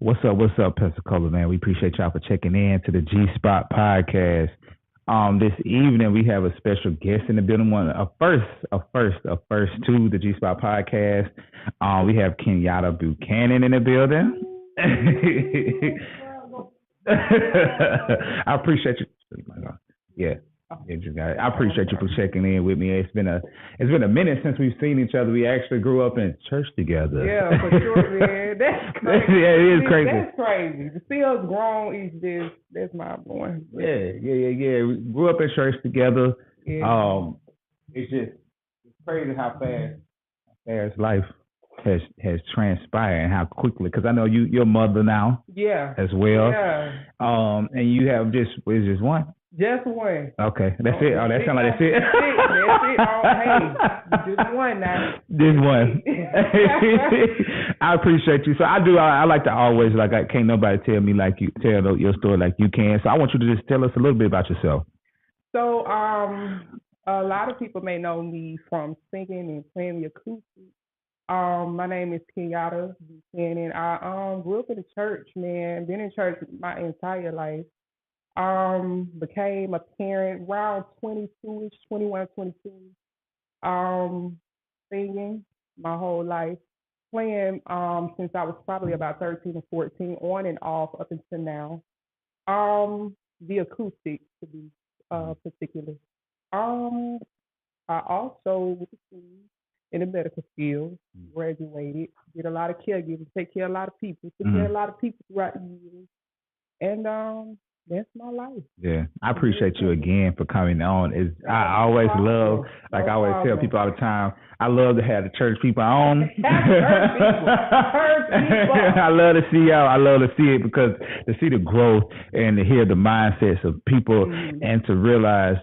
What's up, Pensacola, man? We appreciate y'all for checking in to the G Spot podcast. This evening we have a special guest in the building. A first to the G Spot podcast. We have Kenyatta Buchanan in the building. I appreciate you. Yeah. Yeah, you got it. I appreciate you for checking in with me. It's been a minute since we've seen each other. We actually grew up in church together. Yeah, for sure, man. That's crazy. Yeah, it is crazy. That's crazy. To see us grown each day, that's mind blowing. Yeah. We grew up in church together. Yeah. It's crazy how fast life has transpired and how quickly. Because I know you're a mother now. Yeah. As well. Yeah. And you have just one. Just one. Okay, that's it. Oh, that sounds like that's it. That's it. Oh, hey, just one now. Just one. I appreciate you. So I like to always can't nobody tell me like you tell your story like you can. So I want you to just tell us a little bit about yourself. So a lot of people may know me from singing and playing the acoustic. My name is Kenyatta Buchanan. I grew up in the church, man. Been in church my entire life. Became a parent around 22-ish, 21, 22. Singing my whole life. Playing since I was probably about 13 or 14, on and off up until now. The acoustic to be particular. I also went to school in the medical field, graduated, did a lot of caregiving, take care of a lot of people, took care of a lot of people throughout the years. And that's my life. Yeah, I appreciate you again for coming on. I always love, like I always tell people all the time, I love to have the church people on. I love to see y'all. I love to see it because to see the growth and to hear the mindsets of people and to realize,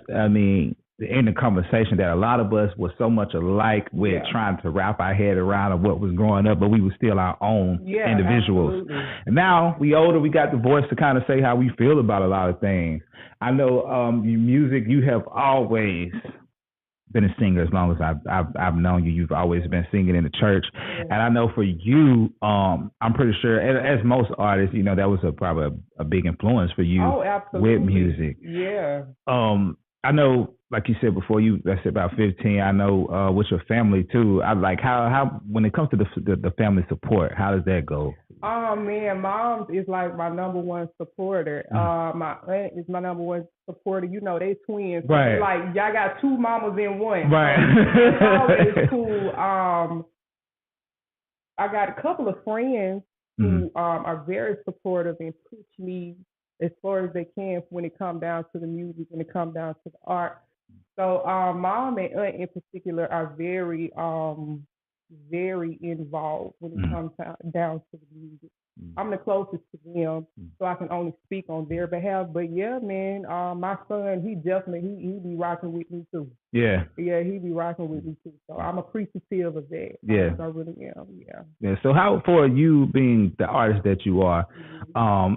in the conversation that a lot of us were so much alike with trying to wrap our head around of what was growing up, but we were still our own individuals. Absolutely. And now we older, we got the voice to kind of say how we feel about a lot of things. I know music, you have always been a singer as long as I've known you. You've always been singing in the church. Yeah. And I know for you, I'm pretty sure, as most artists, that was probably a big influence for you with music. Yeah. I know, like you said before, that's about 15. I know with your family too. I like how when it comes to the family support, how does that go? Oh man, mom is like my number one supporter. My aunt is my number one supporter. They twins. Right. So like y'all got two mamas in one. Right. It's always cool. I got a couple of friends who are very supportive and push me as far as they can when it comes down to the music, when it comes down to the art. So mom and aunt in particular are very, very involved when it comes down to the music. I'm the closest to them, so I can only speak on their behalf. But yeah, man, my son, he be rocking with me too. Yeah. Yeah, he be rocking with me too. So I'm appreciative of that. Yeah. I really am. Yeah. Yeah. So how, for you being the artist that you are,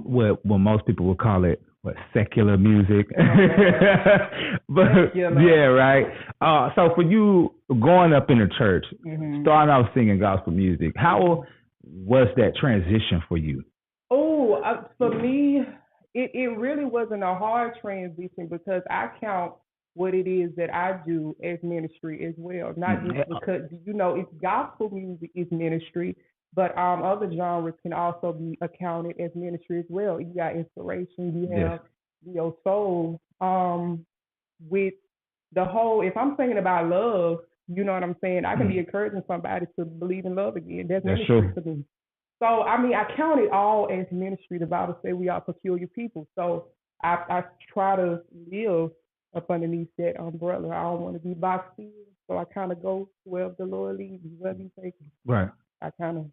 what most people would call it, secular music. But secular. Yeah, right. So for you growing up in the church, starting out singing gospel music, how was that transition for you? Oh, for me, it really wasn't a hard transition because I count what it is that I do as ministry as well. Not just because, it's gospel music is ministry, but other genres can also be accounted as ministry as well. You got inspiration, you have your soul. With the whole, if I'm singing about love, you know what I'm saying? I can be encouraging somebody to believe in love again. That's ministry to me. So, I count it all as ministry. The Bible says we are peculiar people. So I try to live up underneath that umbrella. I don't want to be boxed in. So I kind of go wherever the Lord leads me, wherever He takes me. Right. I kind of,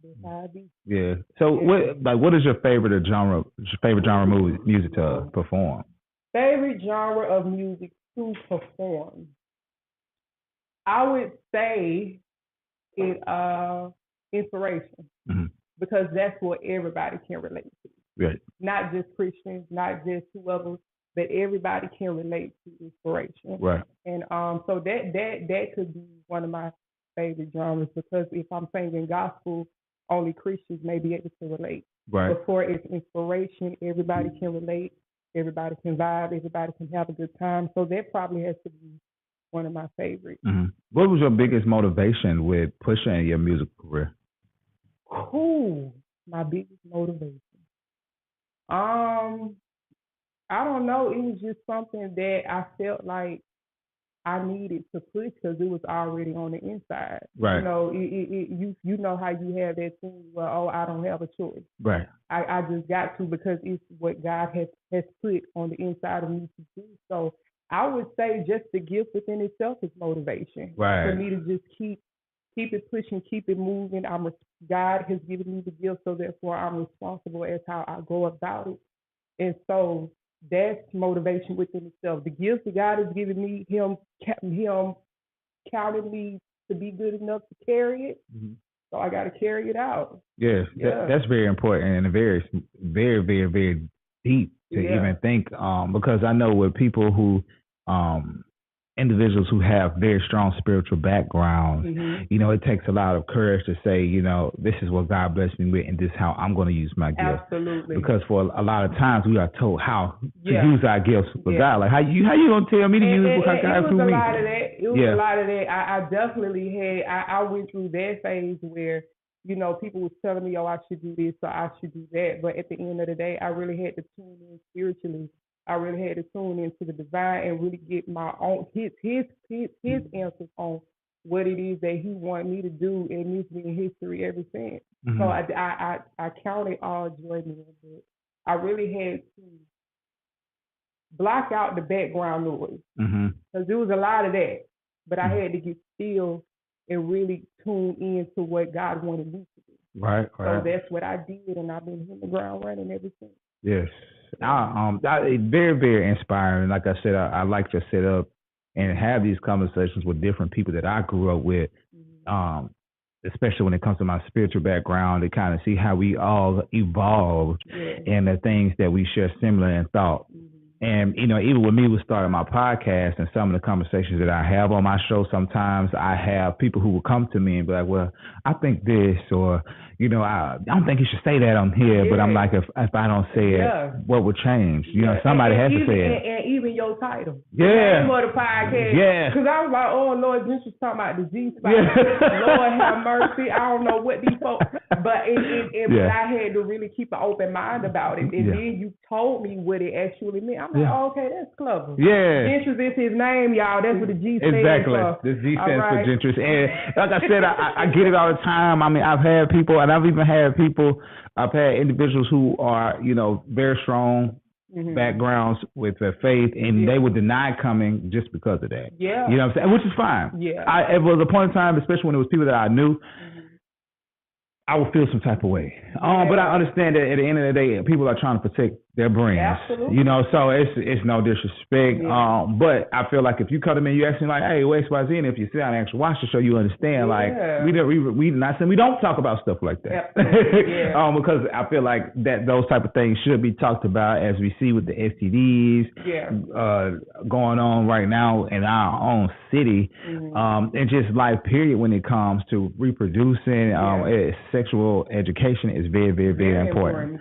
that's how I be. Yeah. So what is your favorite genre? Music to perform? Favorite genre of music to perform? I would say inspiration, because that's what everybody can relate to. Right. Not just Christians, not just whoever, but everybody can relate to inspiration. Right. And so that could be one of my favorite genres, because if I'm singing gospel, only Christians may be able to relate. Right. Before it's inspiration, everybody can relate, everybody can vibe, everybody can have a good time. So that probably has to be one of my favorites. Mm-hmm. What was your biggest motivation with pushing your music career? Cool. My biggest motivation. I don't know. It was just something that I felt like I needed to push because it was already on the inside. Right. You know, you know how you have that thing where, oh, I don't have a choice. Right. I just got to because it's what God has put on the inside of me to do. So I would say just the gift within itself is motivation. Right. For me to just keep it pushing, keep it moving. God has given me the gift, so therefore I'm responsible as how I go about it. And so that's motivation within itself. The gift that God has given me, Him counted me to be good enough to carry it. Mm-hmm. So I got to carry it out. Yes, yeah. That's very important and very, very, very, very deep to even think. Because I know with people who, individuals who have very strong spiritual backgrounds, mm-hmm. you know, it takes a lot of courage to say, you know, this is what God blessed me with and this is how I'm going to use my gift. Absolutely. Because for a lot of times we are told how to use our gifts for God. Like, how you going to tell me to use what God through me? It was a lot of that. I definitely I went through that phase where, you know, people was telling me, oh, I should do this or I should do that. But at the end of the day, I really had to tune in spiritually. I really had to tune into the divine and really get my own his answers on what it is that he wanted me to do, and it's been history ever since. Mm-hmm. So I counted all joy, but I really had to block out the background noise because there was a lot of that. But I had to get still and really tune into what God wanted me to do. Right. So that's what I did, and I've been hitting the ground running ever since. Yes. Very, very inspiring. Like I said, I like to sit up and have these conversations with different people that I grew up with, especially when it comes to my spiritual background, to kind of see how we all evolved and the things that we share similar in thought. And, you know, even with me with starting my podcast and some of the conversations that I have on my show, sometimes I have people who will come to me and be like, well, I think this, or, you know, I don't think you should say that on here. But I'm like, if I don't say it, what would change? You know, somebody has to say it. And even your title. Yeah. The name of the podcast. Yeah. Because I was like, oh, Lord, this was talking about the G-spot. Lord have mercy. I don't know what these folks, but but I had to really keep an open mind about it. And then you told me what it actually meant. I'm like, oh, okay, that's clever. Yeah. Gentris is his name, y'all. That's what the G stands exactly. for. The G stands for Gentris. And like I said, I get it all the time. I mean, I've had people, and I've even had I've had individuals who are, you know, very strong backgrounds with their faith, and they would deny coming just because of that. Yeah. You know what I'm saying? Which is fine. Yeah. It was a point in time, especially when it was people that I knew, I would feel some type of way. But I understand that at the end of the day, people are trying to protect their brands. Absolutely. You know, so it's no disrespect. Yeah. But I feel like if you come to me and you ask me like, hey, what's XYZ, and if you sit down and actually watch the show, you understand. Like we not saying we don't talk about stuff like that. Because I feel like that those type of things should be talked about, as we see with the STDs going on right now in our own city, and just life period when it comes to reproducing. Sexual education is very, very, very important.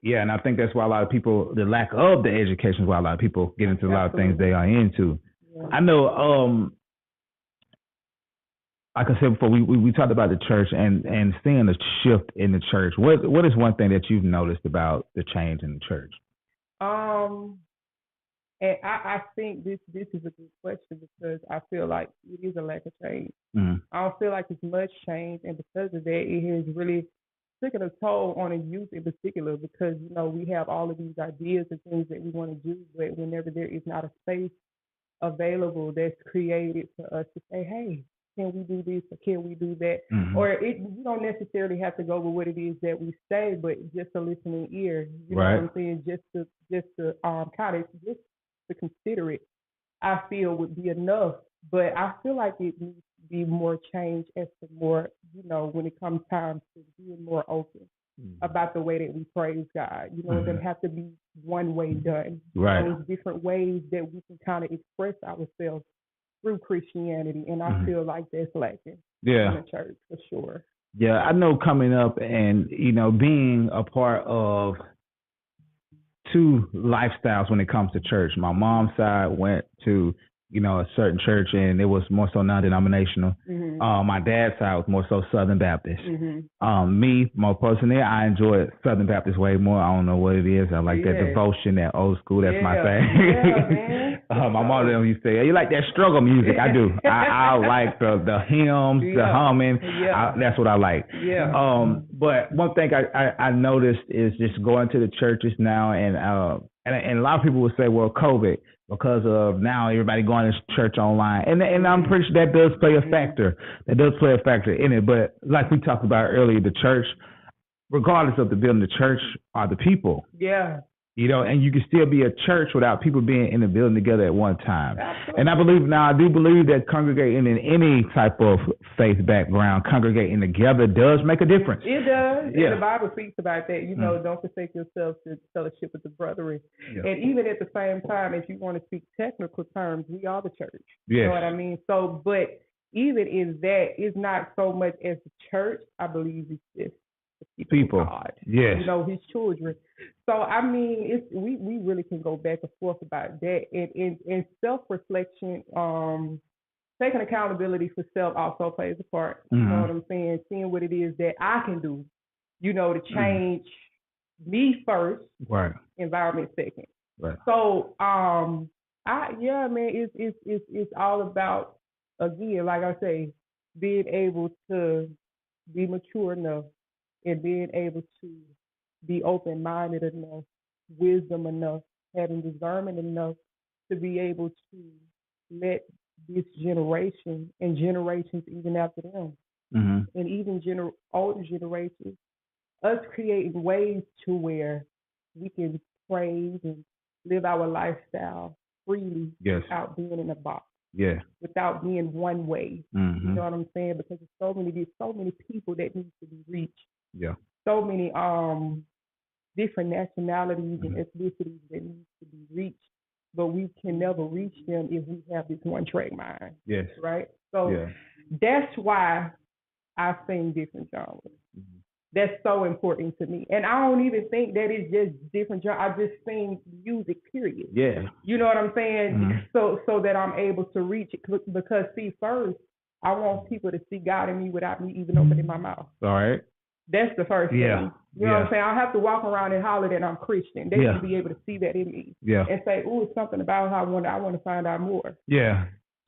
Yeah, and I think that's why a lot of people, the lack of the education is why a lot of people get into a lot of things they are into. Yeah. I know, like I said before, we talked about the church and seeing the shift in the church. What is one thing that you've noticed about the change in the church? And I think this is a good question because I feel like it is a lack of change. I don't feel like it's much change, and because of that, it has really taken a toll on the youth in particular because, you know, we have all of these ideas and things that we want to do, but whenever there is not a space available that's created for us to say, hey, can we do this or can we do that? Or you don't necessarily have to go with what it is that we say, but just a listening ear. You know what I'm saying? Just to kind of just to consider it, I feel would be enough. But I feel like it needs to be more change as to more, you know, when it comes time to being more open about the way that we praise God. You know, it doesn't have to be one way done. Right. There's different ways that we can kind of express ourselves through Christianity, and I feel like that's lacking in the church for sure. Yeah, I know coming up and being a part of two lifestyles when it comes to church. My mom's side went to a certain church, and it was more so non-denominational. My dad's side was more so Southern Baptist. Me, more personally, I enjoy Southern Baptist way more. I don't know what it is. I like that devotion, that old school. That's my thing. Yeah, man. My mom used to say, "You like that struggle music?" I do. I like the hymns, the humming. That's what I like. Yeah. But one thing I noticed is just going to the churches now, and a lot of people would say, "Well, COVID." Because of now everybody going to church online. And I'm pretty sure that does play a factor. That does play a factor in it. But like we talked about earlier, the church, regardless of the building, the church are the people. Yeah. And you can still be a church without people being in the building together at one time. Absolutely. And I do believe that congregating in any type of faith background, congregating together does make a difference. It does. Yeah. And the Bible speaks about that. Don't forsake yourself to fellowship with the brethren. Yeah. And even at the same time, if you want to speak technical terms, we are the church. Yes. You know what I mean? So, but even in that, it's not so much as the church, I believe it's just the people. God. Yes. His children. So I mean, we really can go back and forth about that, and self-reflection, taking accountability for self also plays a part. You know what I'm saying? Seeing what it is that I can do, to change me first, right? Environment second. Right. So it's all about, again, like I say, being able to be mature enough and being able to be open-minded enough, wisdom enough, having discernment enough to be able to let this generation and generations even after them, and even older generations, us creating ways to where we can praise and live our lifestyle freely without being in a box. Yeah. Without being one way. You know what I'm saying? Because there's so many people that need to be reached. Yeah. So many different nationalities and ethnicities that need to be reached, but we can never reach them if we have this one track mind. Yes. Right? So that's why I sing different genres. That's so important to me. And I don't even think that it's just different genres. I just sing music, period. Yeah. You know what I'm saying? So that I'm able to reach it. Because, see, first, I want people to see God in me without me even opening my mouth. All right. That's the first thing. You know what I'm saying? I have to walk around and holler that I'm Christian. They should be able to see that in me. Yeah. And say, "Ooh, it's something about how I want to find out more." Yeah.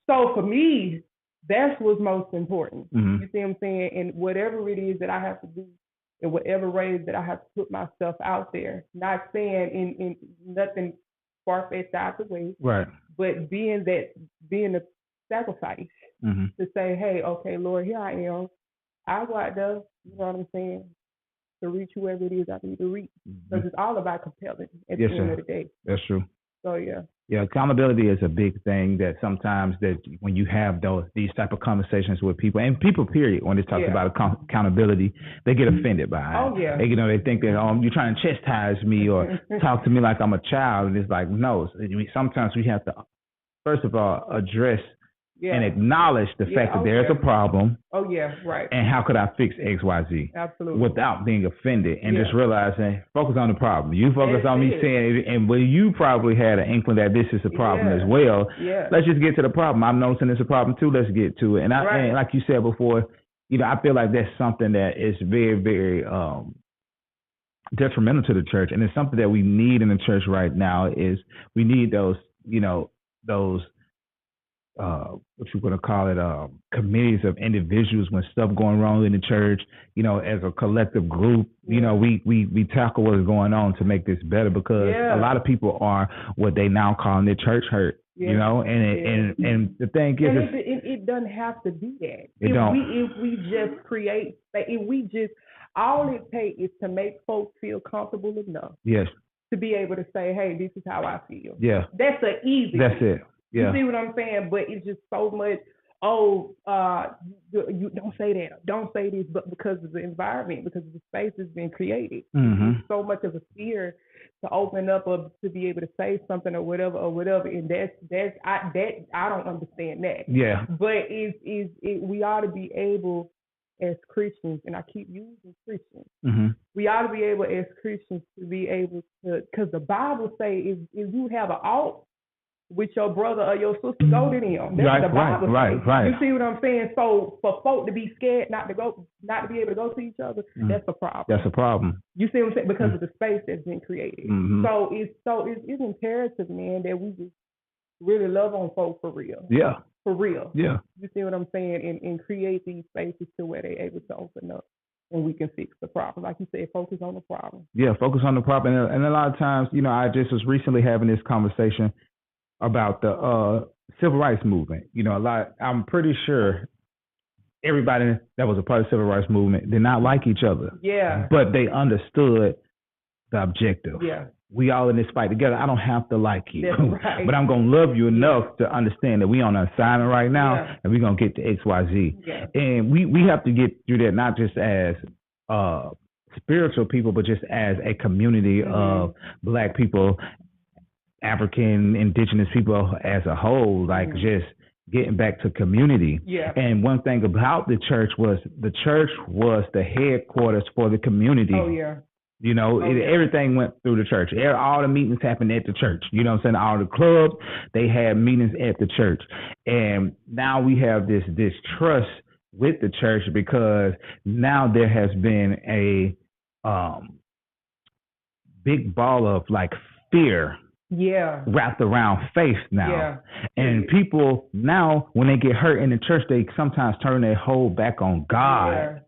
So for me, that's what's most important. You see what I'm saying? And whatever it is that I have to do, in whatever ways that I have to put myself out there, not saying in nothing far-fetched out the way, right? But being a sacrifice to say, "Hey, okay, Lord, here I am. I go out there, you know what I'm saying, to reach whoever it is I need to reach." Because it's all about compelling at the end of the day. That's true. So, yeah. Yeah, accountability is a big thing that sometimes that when you have these type of conversations with people, and people, period, when they talk about accountability, they get offended by it. Oh, yeah. They think that, you're trying to chastise me or talk to me like I'm a child. And it's like, no, sometimes we have to, first of all, address and acknowledge the fact that there's a problem. Oh, yeah, right. And how could I fix X, Y, Z? Absolutely. Without being offended and just realizing, focus on the problem. You focus on me saying it, and well, you probably had an inkling that this is a problem as well. Yeah. Let's just get to the problem. I'm noticing it's a problem too. Let's get to it. And and like you said before, I feel like that's something that is very, very detrimental to the church, and it's something that we need in the church right now. Is we need those, those. What you going to call it, committees of individuals when stuff going wrong in the church, as a collective group, we tackle what is going on to make this better, because a lot of people are what they now calling their church hurt, and the thing is, it doesn't have to be that. If we just create, all it takes is to make folks feel comfortable enough. Yes. To be able to say, "Hey, this is how I feel." Yeah. That's an easy. That's it. Yeah. You see what I'm saying? But it's just so much, you don't say that, don't say this, but because of the environment, because the space has been created. So much of a fear to open up or to be able to say something or whatever, and I don't understand that. Yeah. But we ought to be able as Christians, and I keep using Christians, Mm-hmm. we ought to be able as Christians to be able to, because the Bible say if you have an ought with your brother or your sister, go to them. That's Right, what the Bible right. You see what I'm saying? So for folk to be scared not to be able to go to each other, that's a problem. That's a problem. You see what I'm saying? Because of the space that's been created. Mm-hmm. So it's imperative, man, that we just really love on folk for real. Yeah. For real. Yeah. You see what I'm saying? And create these spaces to where they're able to open up and we can fix the problem. Like you said, focus on the problem. Yeah, focus on the problem. And a lot of times, I just was recently having this conversation about the civil rights movement. I'm pretty sure everybody that was a part of the civil rights movement did not like each other. Yeah. But they understood the objective. Yeah. We all in this fight together. I don't have to like you. That's right. But I'm going to love you enough to understand that we on an assignment right now and we're going to get to XYZ. Yeah. And we have to get through that not just as spiritual people, but just as a community of Black people, African, indigenous people as a whole, like just getting back to community. Yeah. And one thing about the church was the headquarters for the community. Oh, yeah. Everything went through the church. All the meetings happened at the church. You know what I'm saying? All the clubs, they had meetings at the church. And now we have this trust with the church because now there has been a big ball of like fear wrapped around faith now. Yeah. And people now, when they get hurt in the church, they sometimes turn their whole back on God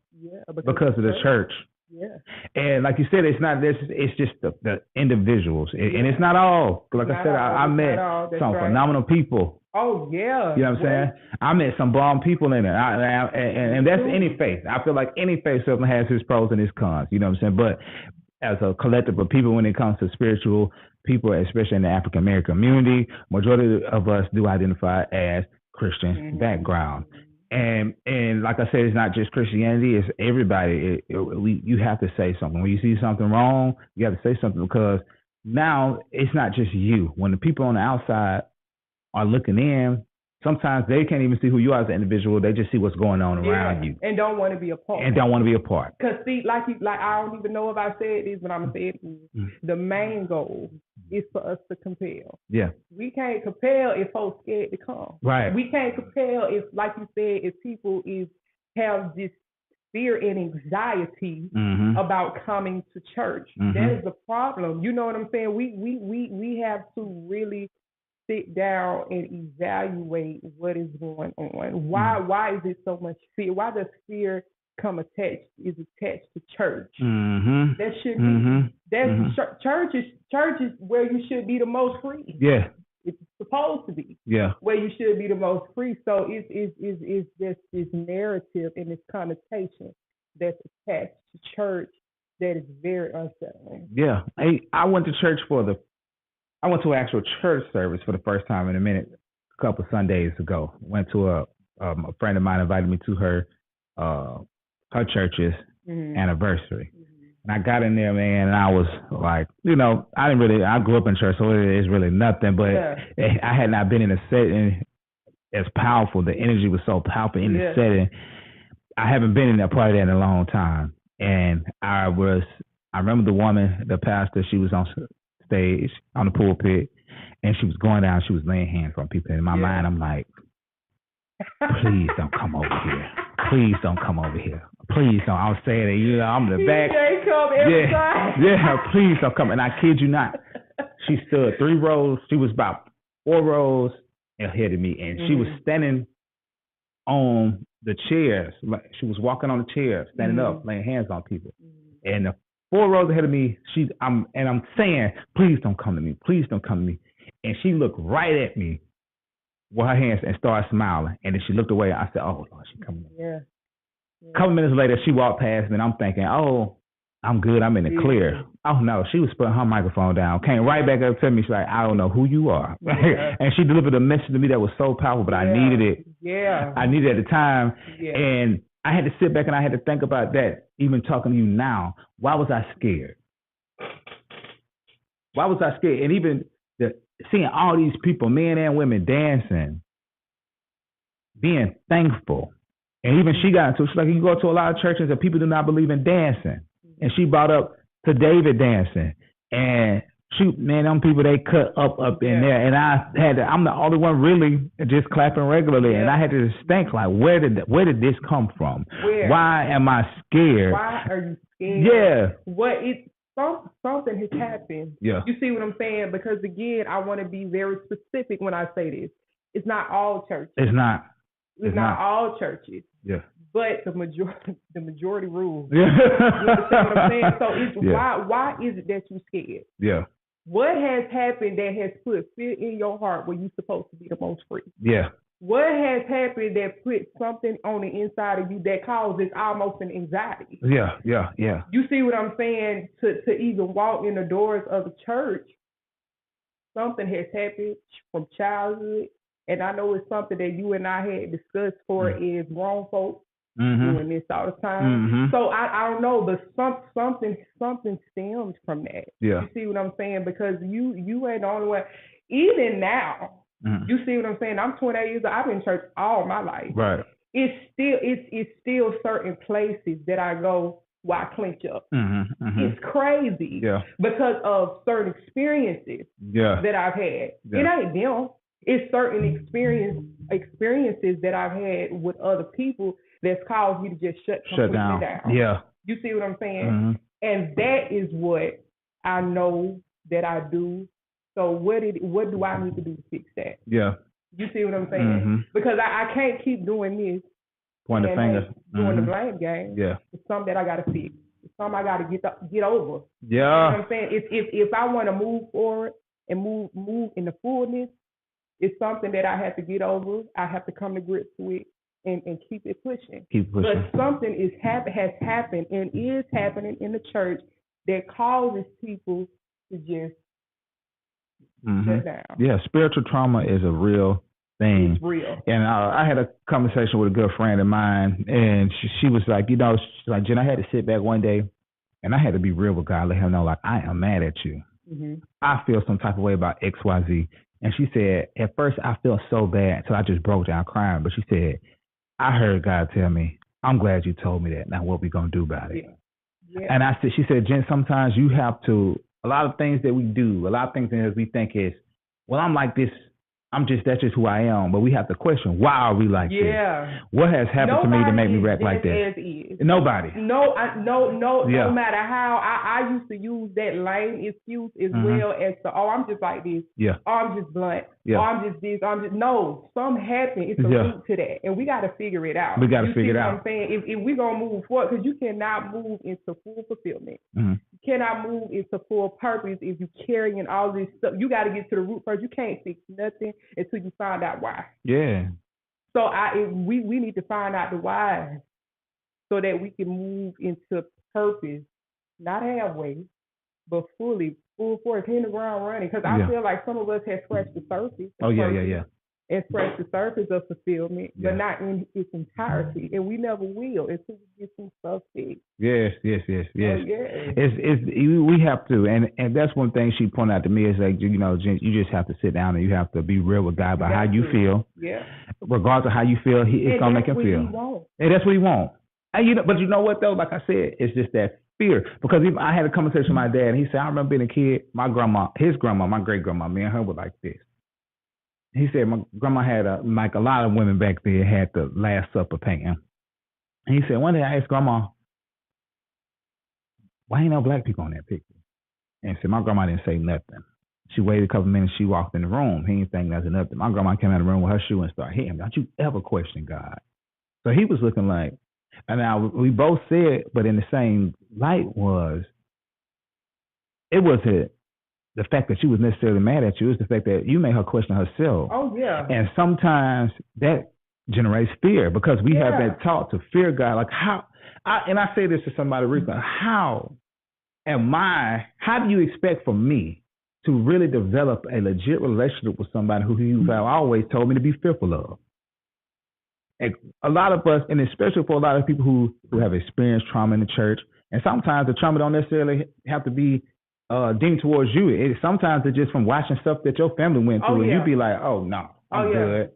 because of the church. Yeah. And like you said, it's just the individuals. And it's not all. Like I said, I met some phenomenal people. Oh, yeah. You know what I'm saying? I met some bomb people in it. And that's any faith. I feel like any faith system has its pros and its cons. You know what I'm saying? But as a collective of people, when it comes to spiritual people, especially in the African American community, majority of us do identify as Christian background. And like I said, it's not just Christianity; it's everybody. You have to say something. When you see something wrong, you have to say something because now it's not just you. When the people on the outside are looking in, sometimes they can't even see who you are as an individual. They just see what's going on around you and don't want to be a part. Because see, like I don't even know if I said this, but I'm gonna say it again. The main goal is for us to compel. Yeah. We can't compel if folks scared to come. Right. We can't compel if, like you said, if people have this fear and anxiety about coming to church. That is a problem. You know what I'm saying? We have to really sit down and evaluate what is going on. Why is it so much fear? Why does fear is attached to church? That should be. Church is where you should be the most free. Yeah, it's supposed to be. Yeah, where you should be the most free. So it's just this narrative and this connotation that's attached to church that is very unsettling. Yeah, I went to church I went to an actual church service for the first time in a minute a couple of Sundays ago. Went to a friend of mine invited me to her church's anniversary. And I got in there, man, and I was like, I grew up in church, so it's really nothing, but I had not been in a setting as powerful. The energy was so powerful in the setting. I haven't been in a part of that in a long time. And I remember the woman, the pastor, she was on stage, on the pulpit, and she was going down, she was laying hands on people. In my mind, I'm like, please don't come over here. Please don't come over here. Please don't. I was saying it, I'm in the back. Come every time. Please don't come. And I kid you not, she stood 3 rows. She was about 4 rows ahead of me, and she was standing on the chairs. Like she was walking on the chairs, standing up, laying hands on people. And the 4 rows ahead of me, I'm saying, please don't come to me. Please don't come to me. And she looked right at me with her hands and started smiling. And then she looked away. I said, oh, Lord, she's coming. Yeah. A couple minutes later, she walked past me, and I'm thinking, oh, I'm good. I'm in the clear. Oh, no. She was putting her microphone down. Came right back up to me. She's like, I don't know who you are. Yeah. And she delivered a message to me that was so powerful, but I needed it. Yeah. I needed it at the time. Yeah. And I had to sit back and I had to think about that, even talking to you now. Why was I scared? Why was I scared? And even seeing all these people, men and women, dancing, being thankful. And even she got into it. She's like, you go to a lot of churches and people do not believe in dancing. And she brought up to David dancing. And shoot, man, them people, they cut up in there. And I'm the only one really just clapping regularly. And I had to just think, like, where did this come from? Where? Why am I scared? Why are you scared? Yeah. Something has happened. Yeah. You see what I'm saying? Because again, I want to be very specific when I say this. It's not all churches. It's not all churches. Yeah. But the majority rules. Yeah. You understand what I'm saying? So it's why is it that you're scared? Yeah. What has happened that has put fear in your heart where you're supposed to be the most free? Yeah. What has happened that put something on the inside of you that causes almost an anxiety? Yeah. You see what I'm saying? To even walk in the doors of the church, something has happened from childhood. And I know it's something that you and I had discussed for is grown folks doing this all the time. So I don't know, but something stems from that. Yeah. You see what I'm saying? Because you ain't the only one. Even now, you see what I'm saying? I'm 28 years old. I've been in church all my life. Right. It's still certain places that I go where I clench up. It's crazy because of certain experiences that I've had. It ain't them. It's certain experiences that I've had with other people that's caused me to just shut down. Yeah. You see what I'm saying? And that is what I know that I do. So what do I need to do to fix that? Yeah. You see what I'm saying? Because I can't keep doing this. Point the finger. Doing the blame game. Yeah. It's something that I got to fix. It's something I got to get over. Yeah. You know what I'm saying? If I want to move forward and move in the fullness, it's something that I have to get over. I have to come to grips with and keep it pushing. But something has happened and is happening in the church that causes people to just shut down. Yeah, spiritual trauma is a real thing. It's real. And I had a conversation with a good friend of mine, and she was like, she's like, Jen, I had to sit back one day, and I had to be real with God, let him know, like, I am mad at you. I feel some type of way about X, Y, Z. And she said, at first I felt so bad until I just broke down crying. But she said, I heard God tell me, I'm glad you told me that. Now what we going to do about it? Yeah. And she said, Jen, sometimes you have to, a lot of things that we do, a lot of things that we think is, well, I'm like this. That's just who I am. But we have to question, why are we like this? What has happened to me to make me react like this? Nobody. No matter how. I used to use that lame excuse as well as I'm just like this. Yeah. I'm just blunt. Yeah. I'm just this. No, something happened. It's a root to that. And we got to figure it out. We got to figure it out. I'm saying? If we're going to move forward, because you cannot move into full fulfillment. You cannot move into full purpose if you're carrying all this stuff. You got to get to the root first. You can't fix nothing until you find out why. Yeah. So we need to find out the why so that we can move into purpose, not halfway, but full force, hitting the ground running. Because I feel like some of us have scratched the surface. And scratch the surface of fulfillment, but not in its entirety. And we never will until we get some stuff fixed. Yes. We have to, and that's one thing she pointed out to me is like, Jen, you just have to sit down and you have to be real with God about how you feel. Yeah. Regardless of how you feel, it's gonna make him feel. And that's what he wants. And but you know what though? Like I said, it's just that fear. Because I had a conversation with my dad, and he said, I remember being a kid, my great grandma, me and her were like this. He said my grandma had like a lot of women back there had the Last Supper painting. And he said, one day I asked Grandma, why ain't no black people on that picture? And said, my grandma didn't say nothing. She waited a couple minutes, she walked in the room. He didn't think nothing. My grandma came out of the room with her shoe and started hitting him. Don't you ever question God? So he was looking like, and now we both said, but in the same light it wasn't the fact that she was necessarily mad at you, is the fact that you made her question herself. Oh, yeah. And sometimes that generates fear because we have been taught to fear God. Like and I say this to somebody recently, how do you expect for me to really develop a legit relationship with somebody who you have always told me to be fearful of? And a lot of us, and especially for a lot of people who have experienced trauma in the church, and sometimes the trauma don't necessarily have to be deemed towards you. Sometimes it's just from watching stuff that your family went through, and you be like, "Oh no, I'm good."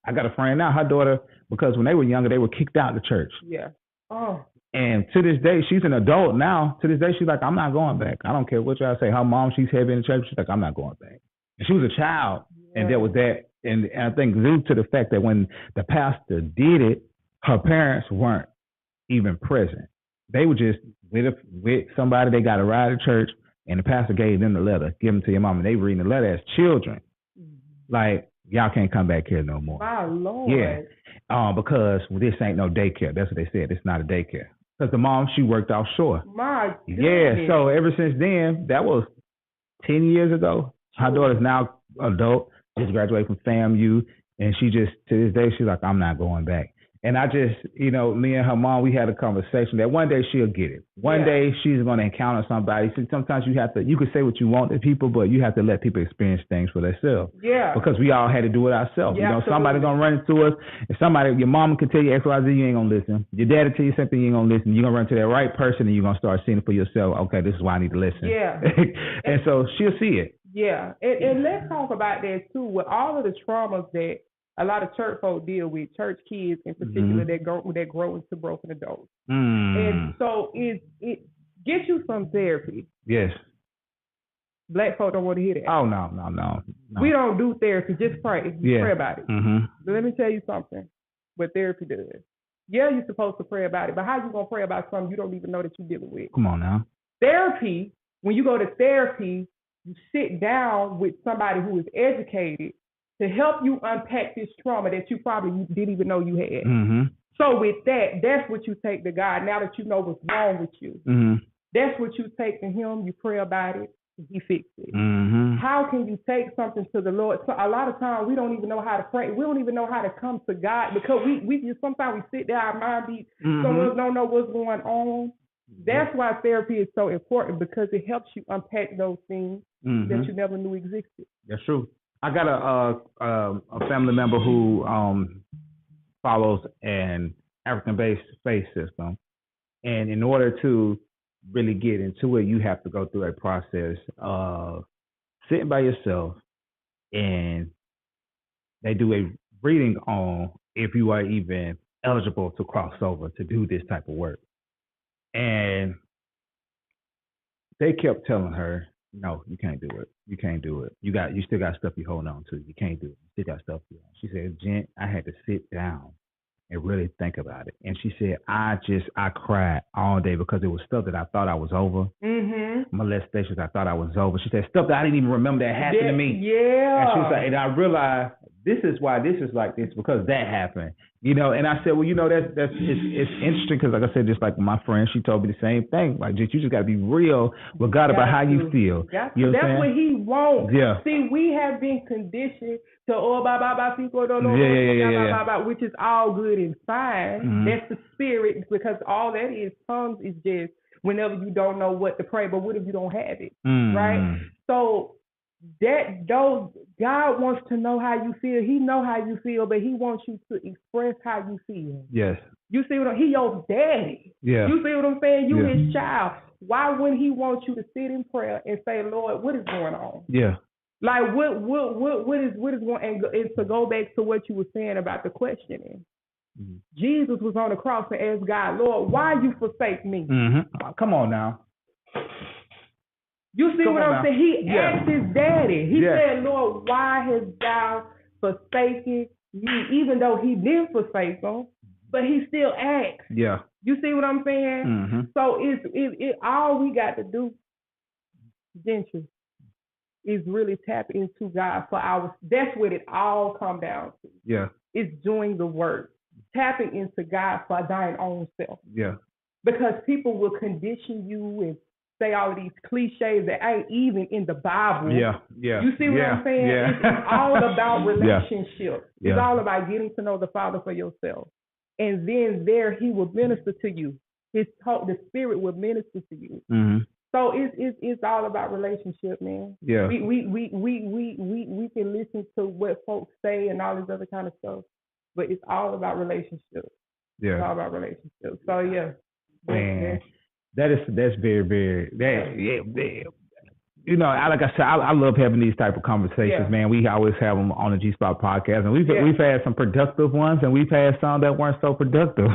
I got a friend now. Her daughter because when they were younger, they were kicked out of the church. Yeah. Oh. And to this day, she's an adult now. To this day, she's like, I'm not going back. I don't care what y'all say. Her mom, she's heavy in the church. She's like, I'm not going back. And she was a child, and there was that. And I think due to the fact that when the pastor did it, her parents weren't even present. They were just with somebody. They got a ride to church, and the pastor gave them the letter. Give them to your mom. And they were reading the letter as children. Like, y'all can't come back here no more. My Lord. Yeah. Because this ain't no daycare. That's what they said. It's not a daycare. Because the mom, she worked offshore. My goodness. Yeah. So ever since then, that was 10 years ago. Her daughter's now adult. Just graduated from FAMU. And she just, to this day, she's like, I'm not going back. And I just, me and her mom, we had a conversation that one day she'll get it. One day she's going to encounter somebody. See, sometimes you could say what you want to people, but you have to let people experience things for themselves. Yeah. Because we all had to do it ourselves. Yeah, Somebody's going to run into us. And your mama can tell you X, Y, Z, you ain't going to listen. Your daddy tell you something, you ain't going to listen. You're going to run to that right person and you're going to start seeing it for yourself. Okay, this is why I need to listen. Yeah. And so she'll see it. Yeah. And let's talk about that too, with all of the traumas that a lot of church folk deal with, church kids in particular, that grow into broken adults. And so it get you some therapy. Yes. Black folk don't want to hear that. Oh, no. We don't do therapy. Just pray. Pray about it. But let me tell you something. What therapy does. Yeah, you're supposed to pray about it, but how you gonna pray about something you don't even know that you're dealing with? Come on now. Therapy. When you go to therapy, you sit down with somebody who is educated to help you unpack this trauma that you probably didn't even know you had. So with that, that's what you take to God. Now that you know what's wrong with you, that's what you take to Him. You pray about it, and He fixes it. How can you take something to the Lord? So a lot of times we don't even know how to pray. We don't even know how to come to God because we just sometimes we sit there, our mind beats. Some of us don't know what's going on. That's why therapy is so important, because it helps you unpack those things that you never knew existed. That's true. I got a family member who follows an African-based faith system, and in order to really get into it, you have to go through a process of sitting by yourself, and they do a reading on if you are even eligible to cross over to do this type of work. And they kept telling her, no, you can't do it. You can't do it. You still got stuff you hold on to. You can't do it. You still got stuff. She said, Jen, I had to sit down and really think about it. And she said, I cried all day because it was stuff that I thought I was over. Molestations I thought I was over. She said, stuff that I didn't even remember that happened to me. Yeah. And she was like, and I realized this is why this is like this, because that happened. And I said, well, it's interesting because, like I said, just like my friend, she told me the same thing. Like, you just got to be real with God about how you feel. That's what He wants. Yeah. See, we have been conditioned to which is all good and fine. That's the spirit, because all that is, tongues is just whenever you don't know what to pray. But what if you don't have it, right? So God wants to know how you feel. He know how you feel, but He wants you to express how you feel. Yes. You see what He your daddy. Yeah. You see what I'm saying? You His child. Why wouldn't He want you to sit in prayer and say, Lord, what is going on? Yeah. Like what is going, and to go back to what you were saying about the questioning. Jesus was on the cross and asked God, Lord, why you forsake me? Come on now. You see what I'm saying? He asked his daddy. He said, Lord, why hast thou forsaken me? Even though he didn't forsake him, but he still asked. Yeah. You see what I'm saying? So it all we got to do, Gentry, is really tap into God for our. That's what it all comes down to. Yeah. It's doing the work, tapping into God for thine own self. Yeah. Because people will condition you and say all of these cliches that ain't even in the Bible. Yeah. You see what I'm saying? Yeah. It's all about relationship. It's all about getting to know the Father for yourself. And then there He will minister to you. The Spirit will minister to you. So it's all about relationship, man. Yeah. We can listen to what folks say and all this other kind of stuff, but it's all about relationship. Yeah. It's all about relationship. So yeah. Man. That's very, very like I said, I love having these type of conversations, Yeah. man. We always have them on the G Spot podcast, and we've Yeah. we've had some productive ones, and we've had some that weren't so productive.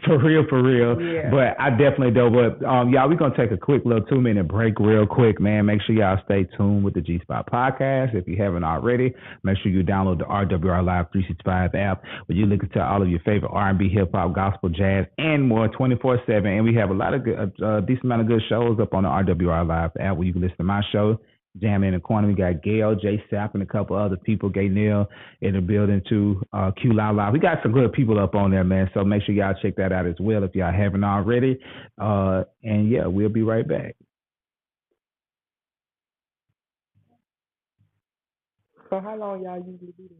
For real, for real. Yeah. But I definitely do. But y'all, we're gonna take a quick little 2 minute break, real quick, man. Make sure y'all stay tuned with the G Spot podcast. If you haven't already, make sure you download the RWR Live 365 app, where you listen to all of your favorite R&B, hip hop, gospel, jazz, and more 24/7. And we have a lot of good, decent amount of good shows up on the RWR Live app where you can listen to my show, Jam in the Corner. We got Gail, J Sapp, and a couple other people, Gay Neal in the building too, Q Live. We got some good people up on there, man. So make sure y'all check that out as well if y'all haven't already. And yeah, we'll be right back. So how long y'all usually do this?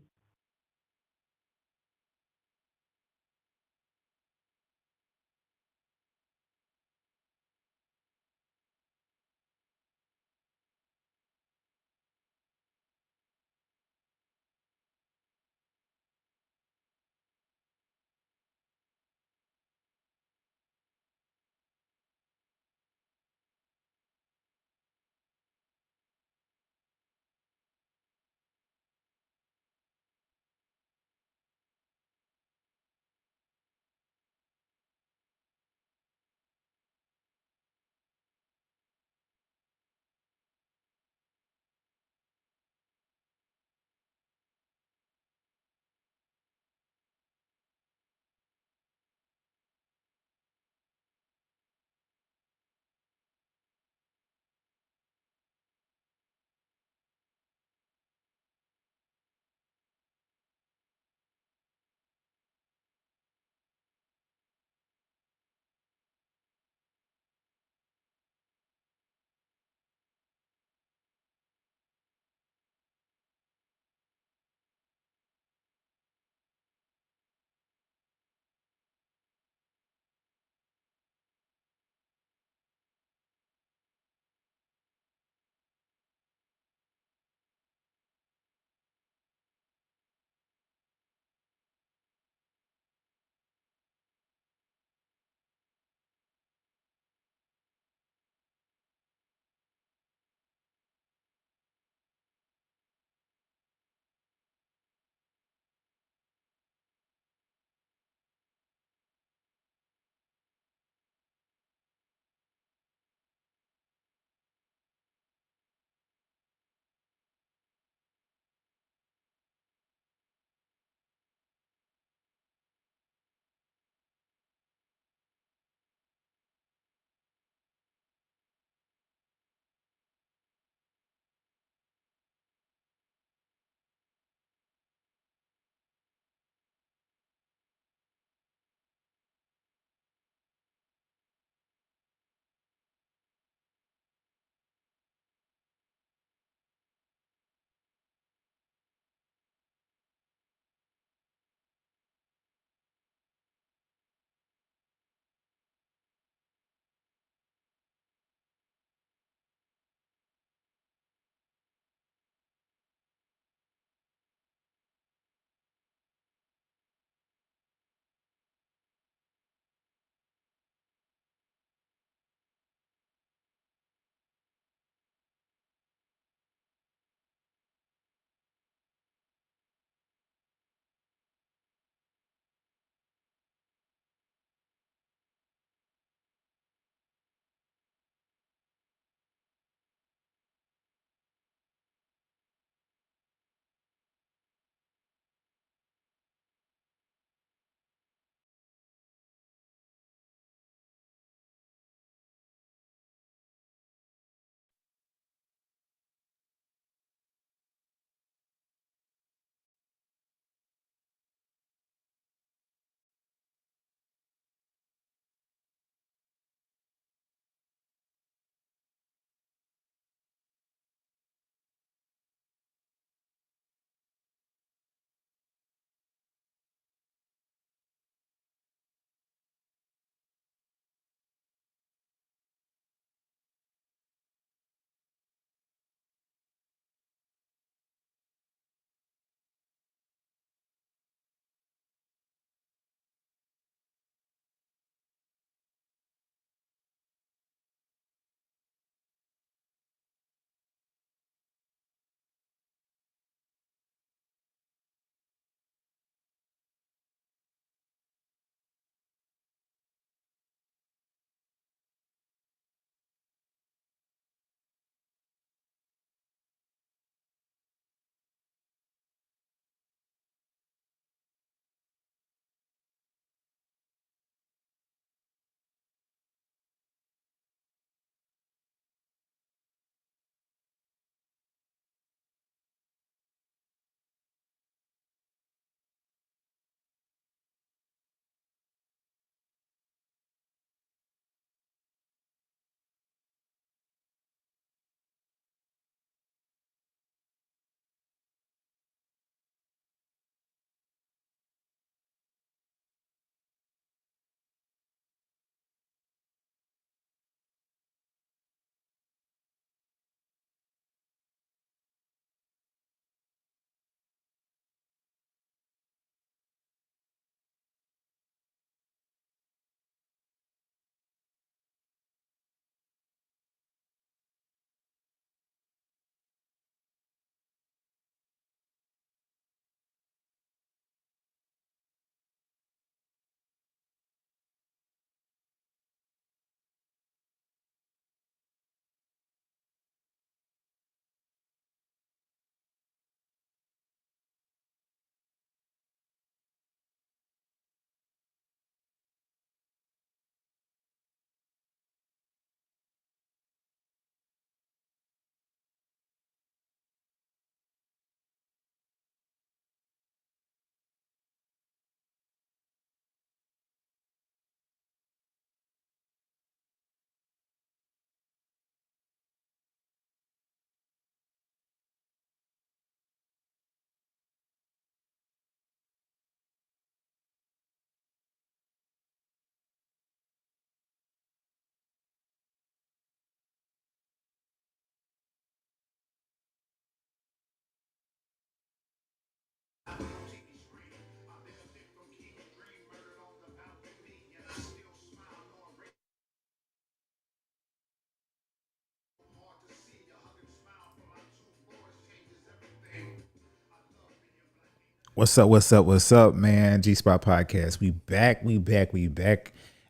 What's up? What's up? What's up, man? G Spot Podcast. We back.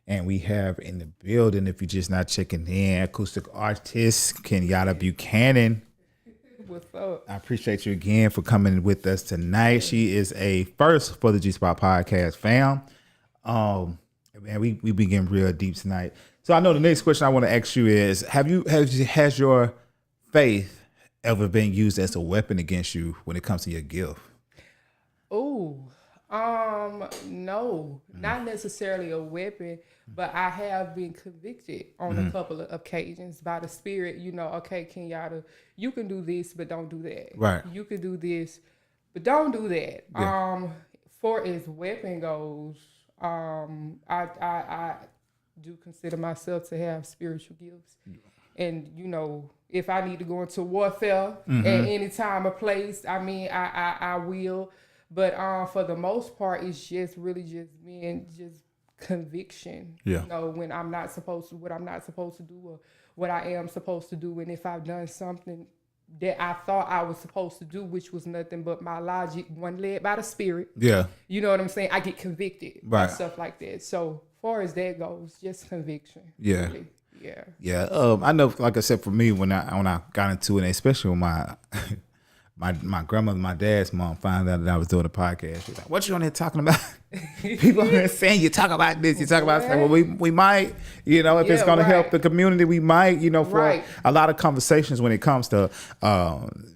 And we have in the building, if you're just not checking in, acoustic artist Kenyatta Buchanan. What's up? I appreciate you again for coming with us tonight. She is a first for the G Spot Podcast fam. Man, we begin real deep tonight. So I know the next question I want to ask you is: has your faith ever been used as a weapon against you when it comes to your gift? No, not necessarily a weapon, but I have been convicted on a couple of occasions by the Spirit. You know, okay, Kenyatta, you can do this, but don't do that. Right. You can do this, but don't do that. Yeah. For as weapon goes, I do consider myself to have spiritual gifts. And, you know, if I need to go into warfare at any time or place, I mean, I will. But for the most part, it's just really just being just conviction. Yeah. You know, when I'm not supposed to, what I'm not supposed to do, or what I am supposed to do. And if I've done something that I thought I was supposed to do, which was nothing but my logic, one led by the Spirit. Yeah. You know what I'm saying? I get convicted Right. and stuff like that. So far as that goes, just conviction. Yeah. Really. Yeah. Yeah. I know, like I said, for me, when I got into it, especially when my grandmother, my dad's mom, found out that I was doing a podcast. She's like, "What you on here talking about? People are saying you talk about this, you talk about that." Well, we might, you know, if it's going to help the community, we might, you know, for a lot of conversations when it comes to the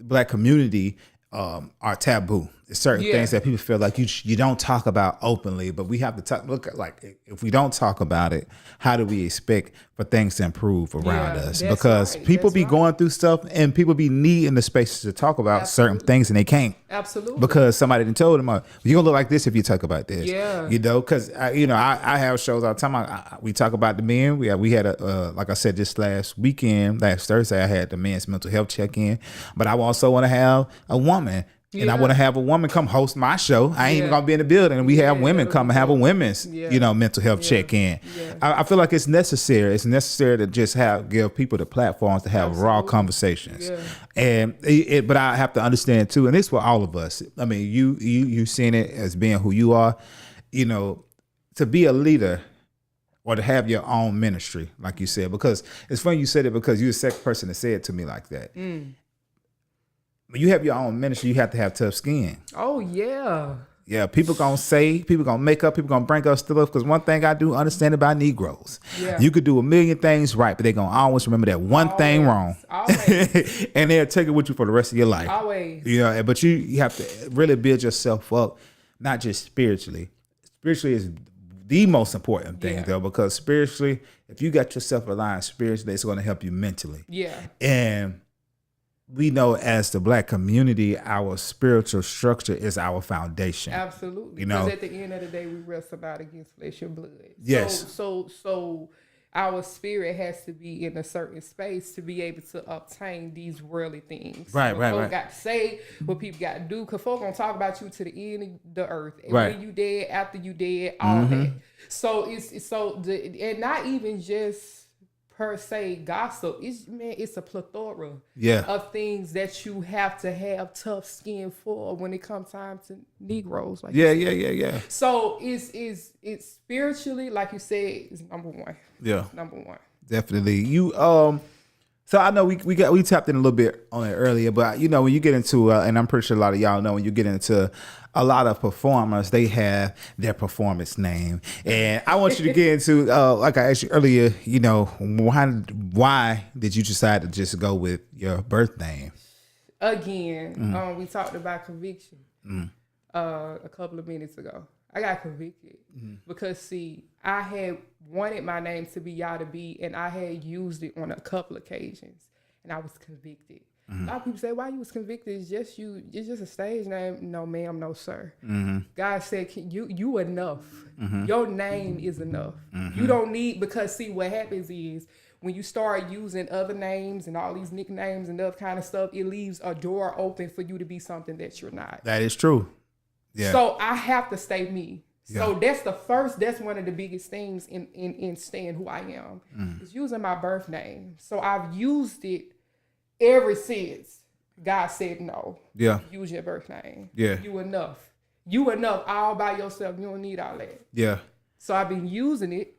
Black community are taboo. There's certain things that people feel like you don't talk about openly, but we have to talk. Look at, like, if we don't talk about it, how do we expect for things to improve around us? Because people be going through stuff, and people be needing the spaces to talk about certain things, and they can't. Absolutely. Because somebody didn't told them, you're gonna look like this if you talk about this. Yeah. You know, because I have shows all the time. We talk about the men. We had a like I said, this last Thursday, I had the men's mental health check in, but I also want to have a woman. And I want to have a woman come host my show. I ain't even gonna be in the building, and we have women come and have a women's, mental health check in. Yeah. I feel like it's necessary. It's necessary to just give people the platforms to have raw conversations. Yeah. And but I have to understand too, and it's for all of us. I mean, you seen it as being who you are. You know, to be a leader or to have your own ministry, like you said, because it's funny you said it, because you're the second person to say it to me like that. When you have your own ministry, you have to have tough skin. Oh, yeah. Yeah, people gonna make up, people gonna bring up stuff. Because one thing I do understand about Negroes, you could do a million things right, but they gonna always remember that one thing wrong. Always. And they'll take it with you for the rest of your life. Always. You know, but you have to really build yourself up, not just spiritually. Spiritually is the most important thing, though, because spiritually, if you got yourself aligned spiritually, it's gonna help you mentally. Yeah. And we know, as the Black community, our spiritual structure is our foundation. Absolutely. You know, because at the end of the day, we wrestle not against flesh and blood. Yes. So our spirit has to be in a certain space to be able to obtain these worldly things. Right. Folk got to say, what people got to do, because folk gonna talk about you to the end of the earth. And when you dead, after you dead, all that. So and not even just per se gossip. It's a plethora of things that you have to have tough skin for when it comes time to Negroes. Like yeah. So it's spiritually, like you said, is number one. Yeah, it's number one. Definitely. You So I know we tapped in a little bit on it earlier, but you know, when you get into and I'm pretty sure a lot of y'all know, when you get into a lot of performers, they have their performance name, and I want you to get into like I asked you earlier, you know, why did you decide to just go with your birth name? Again, we talked about conviction a couple of minutes ago. I got convicted because, see, I had wanted my name to be Yada B, and I had used it on a couple occasions, and I was convicted. A lot of people say, "Why you was convicted? It's just you. It's just a stage name." No, ma'am, no, sir. God said, "You enough. Your name is enough. You don't need," because see, what happens is when you start using other names and all these nicknames and other kind of stuff, it leaves a door open for you to be something that you're not. That is true. Yeah. So I have to stay me. So that's one of the biggest things in staying who I am, is using my birth name. So I've used it ever since. God said no. Yeah. Use your birth name. Yeah. You enough. You enough all by yourself. You don't need all that. Yeah. So I've been using it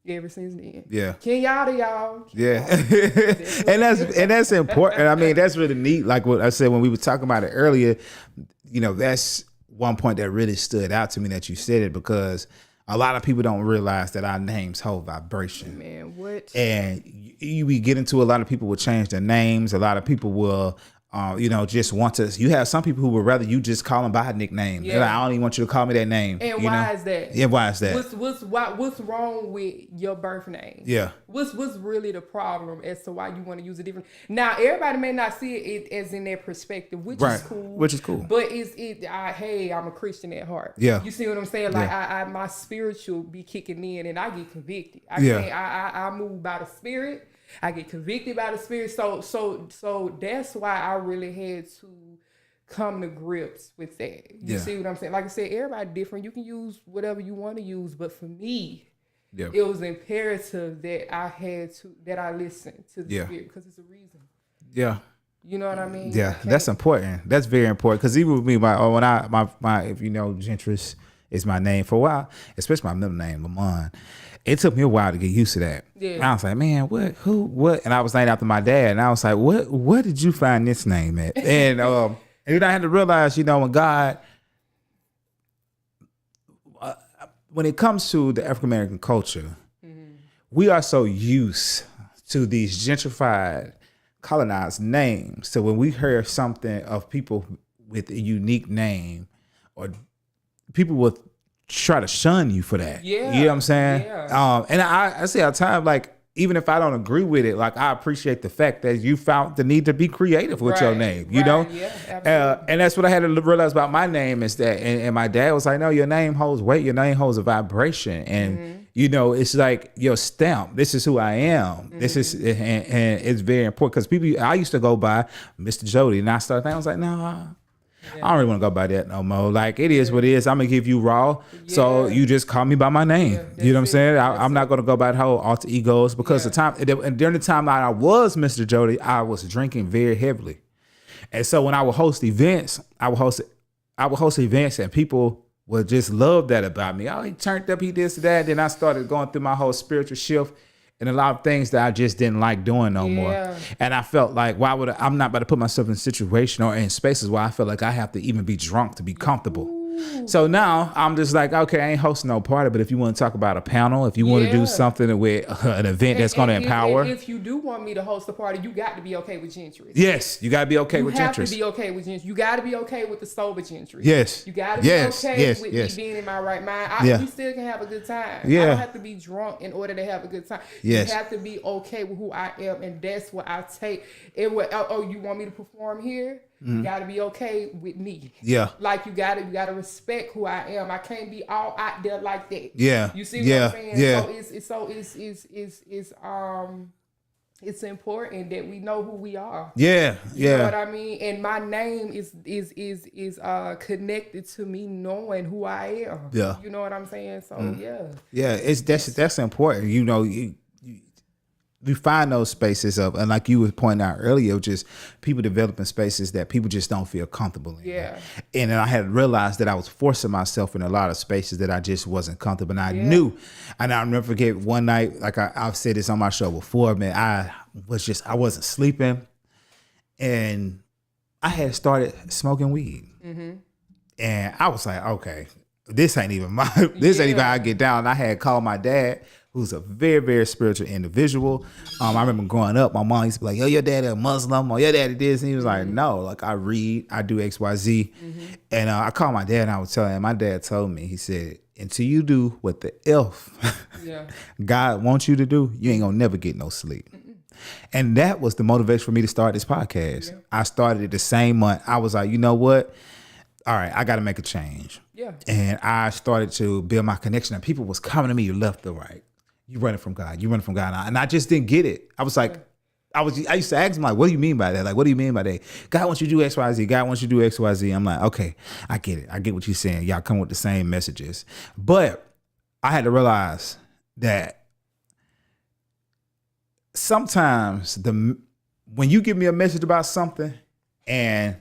ever since then. Yeah. Kenyatta, y'all. Yeah. and that's important. I mean, that's really neat. Like what I said when we were talking about it earlier, you know, that's one point that really stood out to me that you said it, because a lot of people don't realize that our names hold vibration. Man, what? And we get into, a lot of people will change their names. A lot of people will, you know, just want to. You have some people who would rather you just call them by a nickname. Yeah. Like, I don't even want you to call me that name. And why is that? Yeah, why is that? What's wrong with your birth name? Yeah. What's really the problem as to why you want to use a different? Now, everybody may not see it as in their perspective, which is cool. Which is cool. But hey, I'm a Christian at heart. Yeah. You see what I'm saying? Like I my spiritual be kicking in, and I get convicted. I move by the Spirit. I get convicted by the Spirit. So that's why I really had to come to grips with that. You see what I'm saying? Like I said, everybody different. You can use whatever you want to use, but for me, it was imperative that I listen to the Spirit, because it's a reason. Yeah. You know what I mean? Yeah, that's important. That's very important, because even with me, my if you know, Gentris is my name for a while, especially my middle name, Lamont. It took me a while to get used to that. Yeah. And I was like, man, what? And I was named after my dad, and I was like, where did you find this name at? And then I had to realize, you know, when God, when it comes to the African American culture, we are so used to these gentrified, colonized names. So when we hear something of people with a unique name, or people will try to shun you for that. Yeah. You know what I'm saying? Yeah. And I say all the time, like, even if I don't agree with it, like, I appreciate the fact that you found the need to be creative with your name, you know? Yeah, absolutely. And that's what I had to realize about my name, is that, and my dad was like, no, your name holds weight. Your name holds a vibration. And, you know, it's like your stamp. This is who I am. This is, and it's very important, because people, I used to go by Mr. Jody, and I started thinking, I was like, no, I don't really want to go by that no more. Like, it is what it is. I'm going to give you raw. So you just call me by my name. You know what I'm saying? I'm not going to go by the whole alter egos, because the time, and during the time I was Mr. Jody, I was drinking very heavily. And so when I would host events, I would host events, and people would just love that about me. Oh, he turned up, he this, that. Then I started going through my whole spiritual shift, and a lot of things that I just didn't like doing no more. And I felt like, why would I'm not about to put myself in a situation or in spaces where I feel like I have to even be drunk to be comfortable. So now I'm just like, okay, I ain't hosting no party, but if you want to talk about a panel, if you want to do something with an event that's going to empower. If you do want me to host a party, you got to be okay with Gentry. Yes, you got to be okay with Gentry. You have to be okay with Gentry. You got to be okay with the sober Gentry. Yes. You got to be okay with me being in my right mind. We still can have a good time. I don't have to be drunk in order to have a good time. You have to be okay with who I am, and that's what I take. You want me to perform here? You gotta be okay with me. Yeah. Like, you gotta respect who I am. I can't be all out there like that. Yeah. You see what I'm saying? Yeah. It's important that we know who we are. Yeah. You know what I mean? And my name is connected to me knowing who I am. Yeah. You know what I'm saying? So yeah. That's important. You know, we find those spaces of, and like you were pointing out earlier, just people developing spaces that people just don't feel comfortable in. Yeah. And I had realized that I was forcing myself in a lot of spaces that I just wasn't comfortable. And I knew, and I'll never forget one night, like I've said this on my show before, man, I wasn't sleeping, and I had started smoking weed. And I was like, okay, this ain't even ain't even how I get down. And I had called my dad, who's a very, very spiritual individual. I remember growing up, my mom used to be like, yo, your daddy a Muslim, or your daddy this. And he was like, no, like, I read, I do X, Y, Z. And I called my dad, and I was telling him, my dad told me, he said, until you do what the F God wants you to do, you ain't gonna never get no sleep. And that was the motivation for me to start this podcast. I started it the same month. I was like, you know what? All right, I got to make a change. Yeah. And I started to build my connection, and people was coming to me left or right. You running from God. You running from God. And I just didn't get it. I was like, I used to ask him, like, what do you mean by that? Like, what do you mean by that? God wants you to do X, Y, Z. God wants you to do X, Y, Z. I'm like, okay, I get it. I get what you're saying. Y'all come with the same messages. But I had to realize that sometimes when you give me a message about something And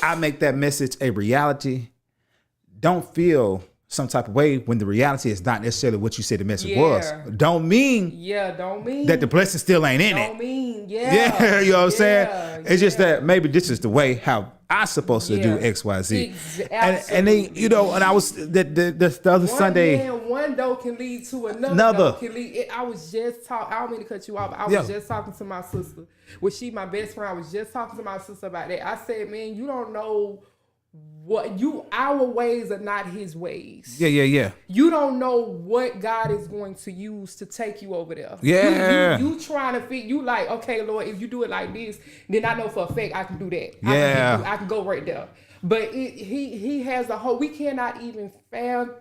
I make that message a reality. Don't feel some type of way when the reality is not necessarily what you said the message was. Don't mean that the blessing still ain't in it. You know what I'm saying? It's just that maybe this is the way how I supposed to do XYZ. And then, you know, and I was the other Sunday. One door can lead to another. Door can lead. I was just talking. I don't mean to cut you off. I was just talking to my sister. Well, she my best friend. I was just talking to my sister about that. I said, man, you don't know our ways are not his ways. Yeah. You don't know what God is going to use to take you over there. You trying to fit. You like, okay, Lord, if you do it like this, then I know for a fact I can do that. I can go right there. But he has a whole. We cannot even fathom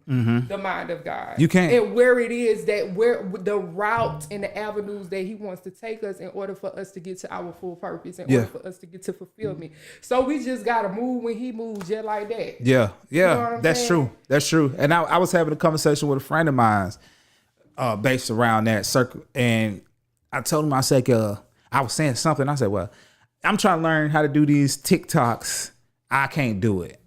the mind of God. You can't. And where it is that where the route and the avenues that he wants to take us in order for us to get to our full purpose, in order for us to get to fulfillment. So we just gotta move when he moves, just like that. Yeah. You know That's true. That's true. And I was having a conversation with a friend of mine based around that circle, and I told him, I said, I was saying something. I said, well, I'm trying to learn how to do these TikToks. I can't do it.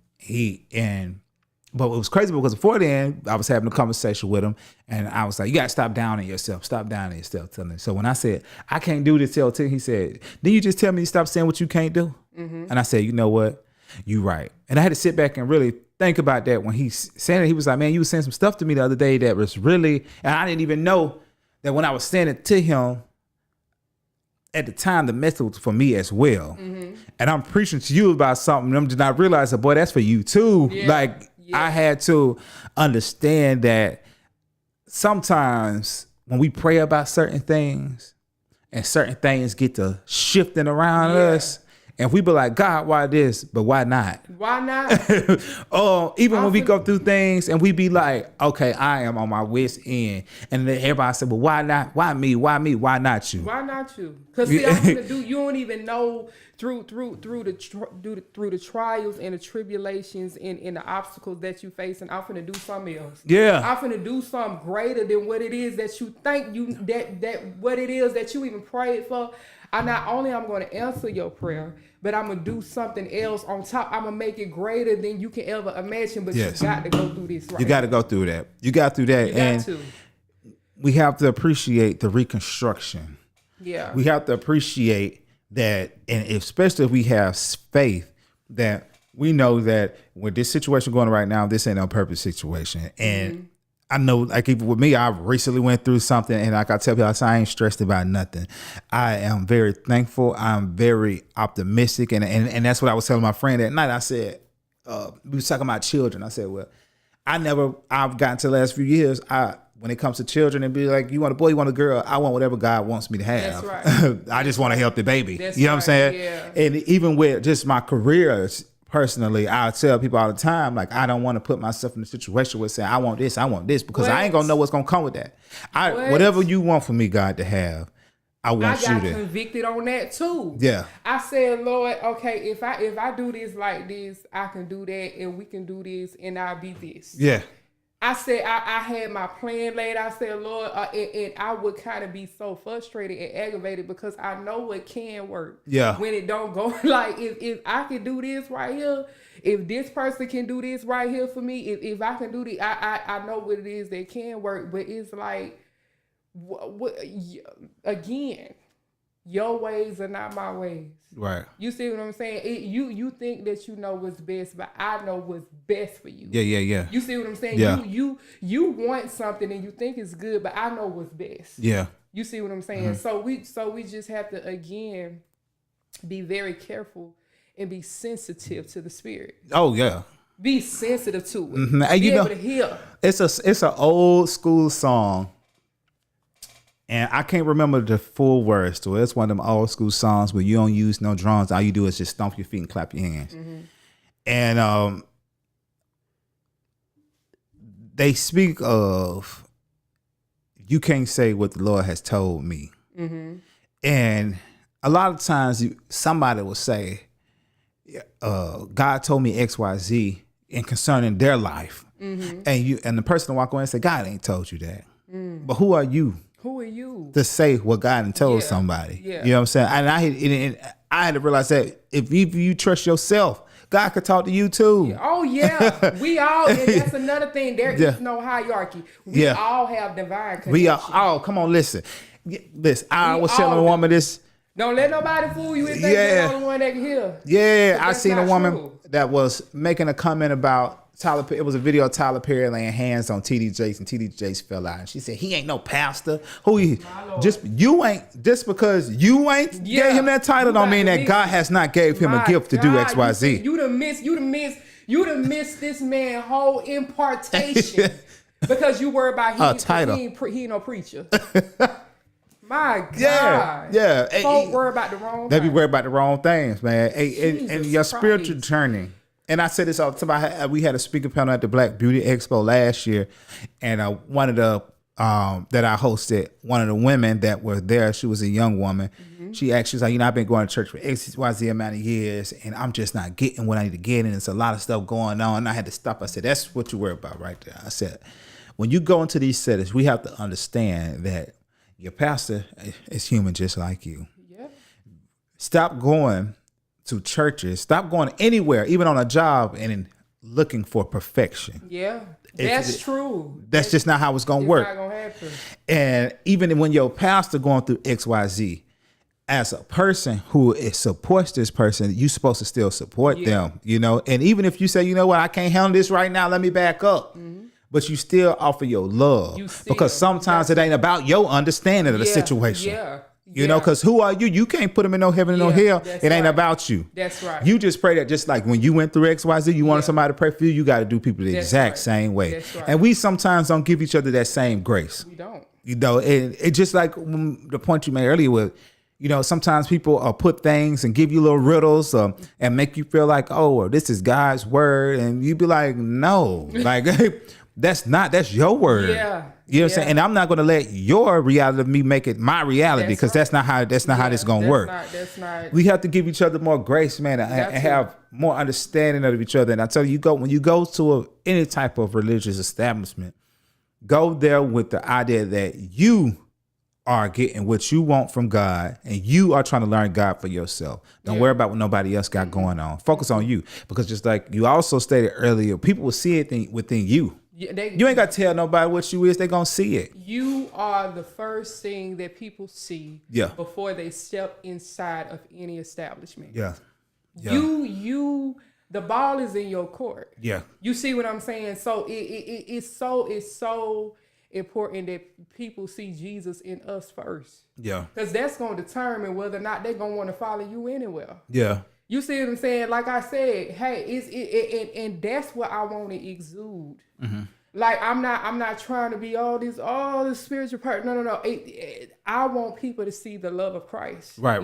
But it was crazy because before then, I was having a conversation with him, and I was like, you got to stop downing yourself. Stop downing yourself. So when I said, I can't do this, he said, then you just tell me to stop saying what you can't do? And I said, you know what? You right. And I had to sit back and really think about that when he said it. He was like, man, you was saying some stuff to me the other day that was really, and I didn't even know that when I was saying it to him, at the time, the message was for me as well. And I'm preaching to you about something, and I realized that, boy, that's for you too. I had to understand that sometimes when we pray about certain things and certain things get to shifting around us, and we be like, God, why this? But why not? Why not? Even when we go through things and we be like, okay, I am on my wit's end. And then everybody said, well, why not? Why me? Why me? Why not you? Why not you? Because see, I'm gonna do. You don't even know through the trials and the tribulations and the obstacles that you face, and I'm finna do something else. I'm finna do something greater than what it is that you think that what it is that you even prayed for. I'm going to answer your prayer, but I'm going to do something else on top. I'm going to make it greater than you can ever imagine, but you got to go through this. Right? You got to go through that. You got through that. We have to appreciate the reconstruction. Yeah. We have to appreciate that, and especially if we have faith that we know that with this situation going on right now, this ain't no purpose situation. And I know, like, even with me, I recently went through something, and like I tell people, I ain't stressed about nothing. I am very thankful. I'm very optimistic, and that's what I was telling my friend that night. I said, we was talking about children. I said, well, I've gotten to the last few years, when it comes to children, and be like, you want a boy, you want a girl, I want whatever God wants me to have. That's right. I just want a healthy baby. That's you know what I'm saying? Yeah. And even with just my career, personally, I tell people all the time, like, I don't want to put myself in a situation where saying, I want this, because I ain't going to know what's going to come with that. Whatever you want for me, God, to have, I want you to. I got convicted on that too. Yeah. I said, Lord, okay, if I do this like this, I can do that, and we can do this, and I'll be this. Yeah. I said, I had my plan laid. I said, Lord, and I would kind of be so frustrated and aggravated because I know it can work. Yeah. When it don't go, like, if I can do this right here, if this person can do this right here for me, if I can do this, I know what it is that can work. But it's like, again, your ways are not my ways. Right. You see what I'm saying? You think that you know what's best, but I know what's best for you. Yeah. You see what I'm saying? Yeah. You want something and you think it's good, but I know what's best. Yeah. You see what I'm saying? So we just have to, again, be very careful and be sensitive to the spirit. Oh yeah. Be sensitive to it. And be able to hear. It's an old school song. And I can't remember the full words to it. It's one of them old school songs where you don't use no drums. All you do is just stomp your feet and clap your hands. And they speak of, you can't say what the Lord has told me. And a lot of times somebody will say, God told me X, Y, Z in concerning their life. And the person will walk away and say, God ain't told you that. But who are you? Who are you? to say what God had told Yeah. somebody. Yeah. You know what I'm saying? And I had to realize that if you trust yourself, God could talk to you too. Oh yeah, we all. And that's another thing. There is no hierarchy. We all have divine connection. We are. Oh, come on, listen. Listen, I was telling a woman this. Don't let nobody fool you and think they're the only one that can hear. Yeah, I seen a woman true. that was making a comment about Tyler. It was a video of Tyler Perry laying hands on TD Jakes, and TD Jakes fell out. And she said, "He ain't no pastor. Who he? Just because you ain't gave him that title, don't mean that God has not gave him a gift to do X, Y, Z." You done missed this man whole impartation because you worry about title. He ain't no preacher. My God. Yeah. Folk worry about the wrong They be thing. worried about the wrong things, man. And your spiritual Christ. journey. And I said this all the time. We had a speaker panel at the Black Beauty Expo last year, and one of the that I hosted, one of the women that were there, she was a young woman. Mm-hmm. She was like, I've been going to church for XYZ amount of years, and I'm just not getting what I need to get, and it's a lot of stuff going on. And I had to stop. I said, that's what you worry about right there. I said, when you go into these settings, we have to understand that your pastor is human just like you. Yep. Stop going to churches. Stop going anywhere, even on a job, and looking for perfection. Yeah, that's true. That's just not how it's going to work. Not gonna happen. And even when your pastor going through XYZ, as a person who supports this person, you're supposed to still support them, And even if you say, you know what, I can't handle this right now, let me back up. Mm-hmm. But you still offer your love because sometimes it ain't about your understanding of the situation. Yeah. You know, because who are you? You can't put them in no heaven and no hell. It ain't about you. That's right. You just pray that just like when you went through XYZ, you wanted somebody to pray for you, you got to do people the exact same way. That's right. And we sometimes don't give each other that same grace. We don't. It just like the point you made earlier with, sometimes people put things and give you little riddles and make you feel like, oh, this is God's word. And you be like, no, like that's your word. Yeah. You know what I'm saying? And I'm not going to let your reality of me make it my reality because that's not how this is going to work. That's not. We have to give each other more grace, man, and have more understanding of each other. And I tell you, when you go to any type of religious establishment, go there with the idea that you are getting what you want from God and you are trying to learn God for yourself. Don't worry about what nobody else got going on. Focus on you, because just like you also stated earlier, people will see it within you. You ain't got to tell nobody what you is. They're going to see it. You are the first thing that people see before they step inside of any establishment. Yeah. The ball is in your court. Yeah. You see what I'm saying? So it's so important that people see Jesus in us first. Yeah. Because that's going to determine whether or not they're going to want to follow you anywhere. Yeah. You see what I'm saying? Like I said, hey, and that's what I want to exude. Mm-hmm. Like I'm not trying to be all this spiritual part. No. I want people to see the love of Christ. Right.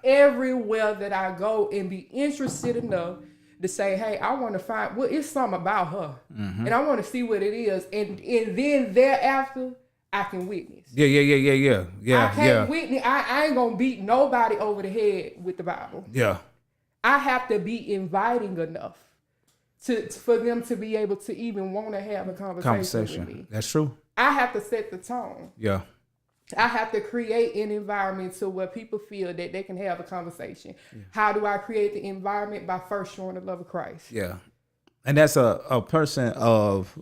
Everywhere that I go and be interested enough to say, hey, I want to find it's something about her, and I want to see what it is, and then thereafter I can witness. Yeah. I can't witness. I ain't gonna beat nobody over the head with the Bible. Yeah. I have to be inviting enough for them to be able to even want to have a conversation with me. That's true. I have to set the tone. Yeah. I have to create an environment to where people feel that they can have a conversation. Yeah. How do I create the environment? By first showing the love of Christ. Yeah. And that's a person of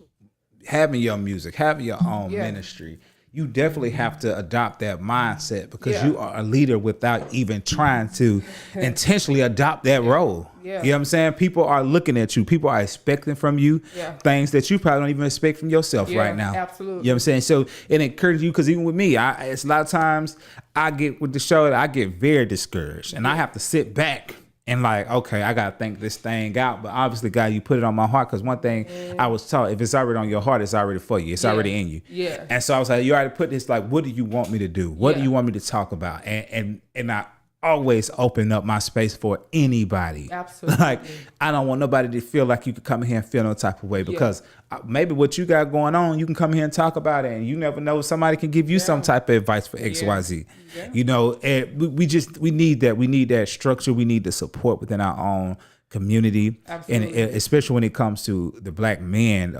having your music, having your own ministry. You definitely have to adopt that mindset because you are a leader without even trying to intentionally adopt that role. Yeah. You know what I'm saying? People are looking at you. People are expecting from you things that you probably don't even expect from yourself right now. Absolutely. You know what I'm saying? So it encourages you because even with me, it's a lot of times I get with the show, I get very discouraged and I have to sit back and like, okay, I got to think this thing out. But obviously, God, you put it on my heart because one thing I was taught, if it's already on your heart, it's already for you. It's already in you. Yeah. And so I was like, you already put this, like, what do you want me to do? What do you want me to talk about? And I always open up my space for anybody. Absolutely. Like, I don't want nobody to feel like you could come here and feel no type of way because maybe what you got going on, you can come here and talk about it and you never know, somebody can give you some type of advice for XYZ. Yeah. You know, and we need that. We need that structure. We need the support within our own community. Absolutely. And especially when it comes to the black men.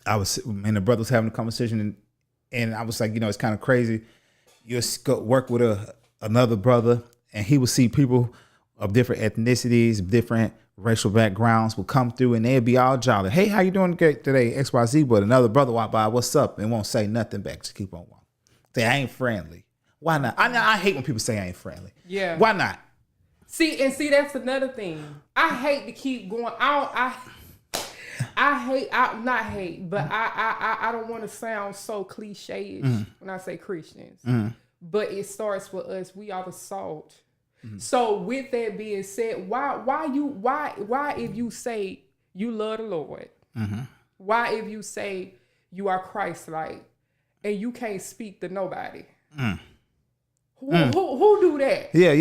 I was, and the brother was having a conversation And I was like, it's kind of crazy. You go work with another brother, and he would see people of different ethnicities, different racial backgrounds will come through, and they'd be all jolly. Hey, how you doing today, XYZ? But another brother walk by, what's up? And won't say nothing back. Just keep on walking. Say, I ain't friendly. Why not? I hate when people say I ain't friendly. Yeah. Why not? See, that's another thing. I hate to keep going. I don't want to sound so cliche-ish when I say Christians. But it starts with us. We are the salt. So with that being said, why if you say you love the Lord, why if you say you are Christ-like and you can't speak to nobody? Who do that? Yeah.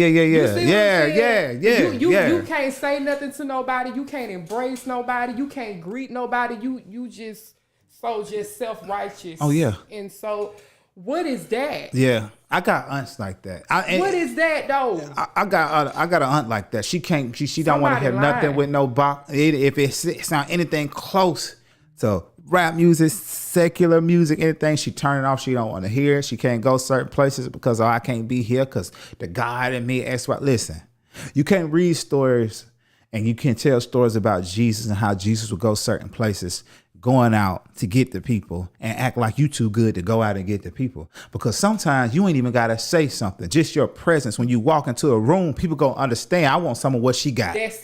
You can't say nothing to nobody. You can't embrace nobody. You can't greet nobody. You just self-righteous. Oh yeah. And so, what is that? Yeah, I got aunts like that. What is that though? I got an aunt like that. She can't. She don't want to have nothing with no box. If it sound anything close to rap music, secular music, anything, she turn it off. She don't want to hear it. She can't go certain places because I can't be here because the God in me. Listen, you can't read stories and you can tell stories about Jesus and how Jesus would go certain places, going out to get the people and act like you too good to go out and get the people. Because sometimes you ain't even got to say something. Just your presence. When you walk into a room, people gonna understand. I want some of what she got. That's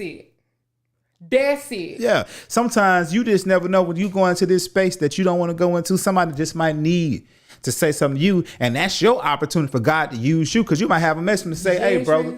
it. Yeah. Sometimes you just never know when you go into this space that you don't want to go into. Somebody just might need to say something to you, and that's your opportunity for God to use you, because you might have a message to say, hey, brother.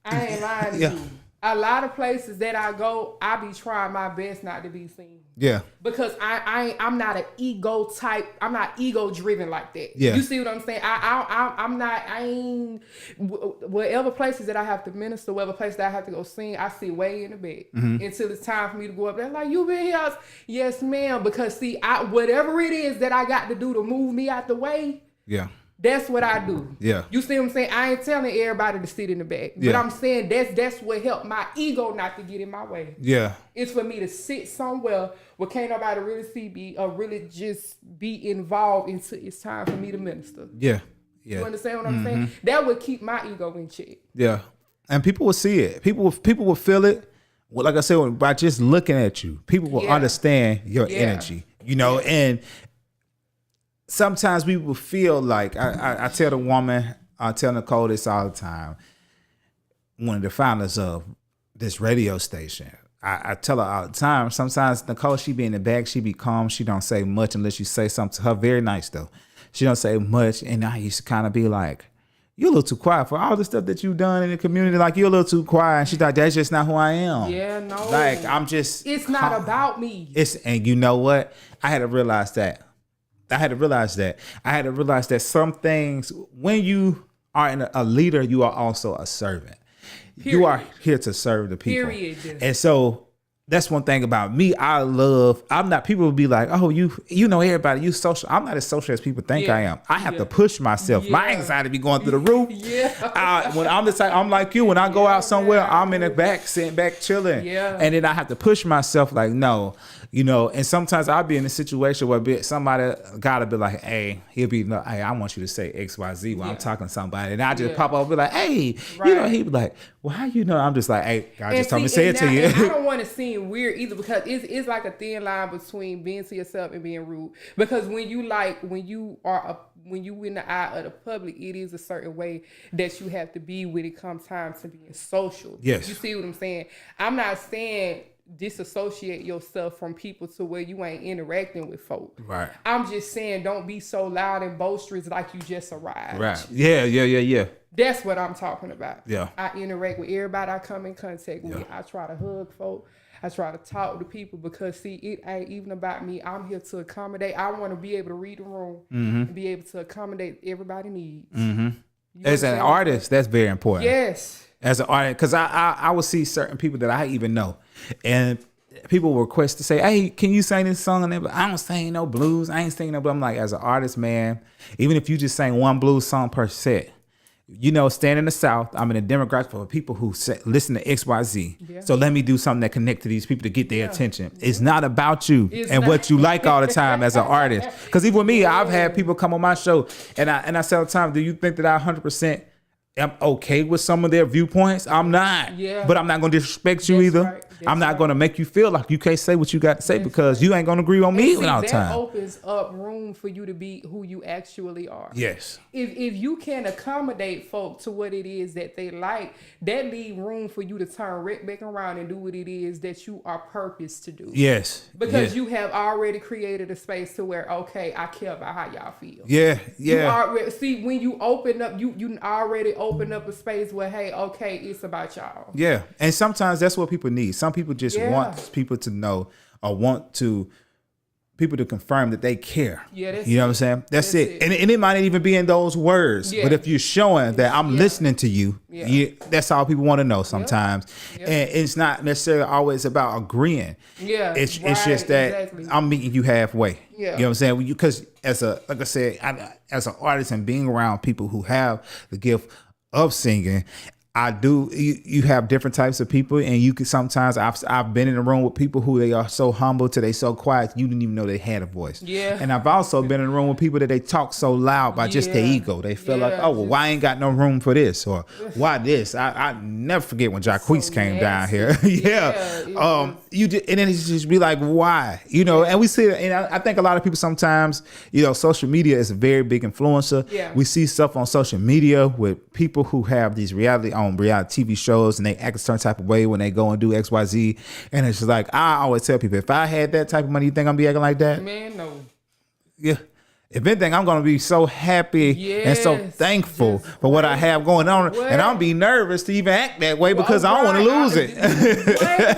I ain't lying to you. A lot of places that I go, I be trying my best not to be seen. Yeah. Because I'm not an ego type. I'm not ego driven like that. Yeah. You see what I'm saying? I ain't whatever places that I have to minister, whatever place that I have to go sing, I sit way in the back until it's time for me to go up there. Like, you been here? Yes, ma'am. Because see, whatever it is that I got to do to move me out the way. Yeah. That's what I do. Yeah. You see what I'm saying? I ain't telling everybody to sit in the back. But I'm saying that's what helped my ego not to get in my way. Yeah. It's for me to sit somewhere where can't nobody really see me or really just be involved until it's time for me to minister. Yeah. Yeah. You understand what I'm saying? That would keep my ego in check. Yeah. And people will see it. People will feel it. Well, like I said, by just looking at you, people will understand your energy. And sometimes we will feel like, I tell the woman, I tell Nicole this all the time, one of the founders of this radio station. I tell her all the time, sometimes Nicole, she be in the back, she be calm, she don't say much unless you say something to her. Very nice though. She don't say much, and I used to kind of be like, you're a little too quiet for all the stuff that you've done in the community. Like, you're a little too quiet. And she's like, that's just not who I am. Yeah, no. Like, I'm just. It's not about me. And you know what? I had to realize that. I had to realize that some things, when you are a leader, you are also a servant. Period. You are here to serve the people. Period. And so that's one thing about me. People will be like, oh, you know everybody, you social. I'm not as social as people think I am. I have to push myself. My anxiety be going through the roof. When I'm like you, when I go out somewhere, I'm in the back, sitting back, chilling. Yeah. And then I have to push myself like, no. And sometimes I'll be in a situation where somebody gotta be like, hey, hey, I want you to say XYZ when I'm talking to somebody. And I just pop up and be like, hey, he'd be like, well, how you know? I'm just like, hey, God just told me to say it to you. I don't want to seem weird either, because it's like a thin line between being to yourself and being rude. Because when you in the eye of the public, it is a certain way that you have to be when it comes time to being social. Yes. You see what I'm saying? I'm not saying disassociate yourself from people to where you ain't interacting with folk. Right. I'm just saying, don't be so loud and boisterous like you just arrived. Right. Yeah. That's what I'm talking about. Yeah. I interact with everybody I come in contact with. I try to hug folk. I try to talk to people, because see, it ain't even about me. I'm here to accommodate. I want to be able to read the room and be able to accommodate everybody's needs. As an artist, that's very important. Yes. As an artist, because I will see certain people that I even know, and people will request to say, hey, can you sing this song? And I don't sing no blues. I ain't singing no blues. I'm like, as an artist, man, even if you just sing one blues song per set, staying in the South, I'm in a demographic for people who listen to XYZ. Yeah. So let me do something that connect to these people to get their attention. It's not about you and what you like all the time as an artist. Because even with me, I've had people come on my show and I say all the time, do you think that I 100% am okay with some of their viewpoints? I'm not. Yeah. But I'm not going to disrespect you either. Right. I'm not going to make you feel like you can't say what you got to say because you ain't going to agree on me all the time. That opens up room for you to be who you actually are. Yes. If you can accommodate folk to what it is that they like, that leave room for you to turn right back around and do what it is that you are purposed to do. Yes. Because you have already created a space to where, okay, I care about how y'all feel. Yeah. See, when you open up, you already open up a space where, hey, okay, it's about y'all. Yeah. And sometimes that's what people need. Some people just want people to know or want people to confirm that they care. Yeah, you know what I'm saying? That's it. And it might not even be in those words. Yeah. But if you're showing that I'm listening to you, that's all people want to know sometimes. Yep. And it's not necessarily always about agreeing. Yeah. It's just that I'm meeting you halfway. Yeah. You know what I'm saying? Because like I said, as an artist and being around people who have the gift of singing, you have different types of people, and you can sometimes I've been in a room with people who they are so humble to they so quiet you didn't even know they had a voice. Yeah. And I've also been in a room with people that they talk so loud by just their ego. They feel like, oh well, why I ain't got no room for this, or why this? I never forget when Jacquees came down here. You did, and then it's just be like, why? And we see, and I think a lot of people sometimes, social media is a very big influencer. Yeah. We see stuff on social media with people who have these reality TV shows and they act a certain type of way when they go and do XYZ, and it's just like, I always tell people, if I had that type of money, you think I'm be acting like that? Man, no. Yeah. If anything, I'm gonna be so happy and so thankful for what I have going on, and I'll be nervous to even act that way because I don't want to lose it.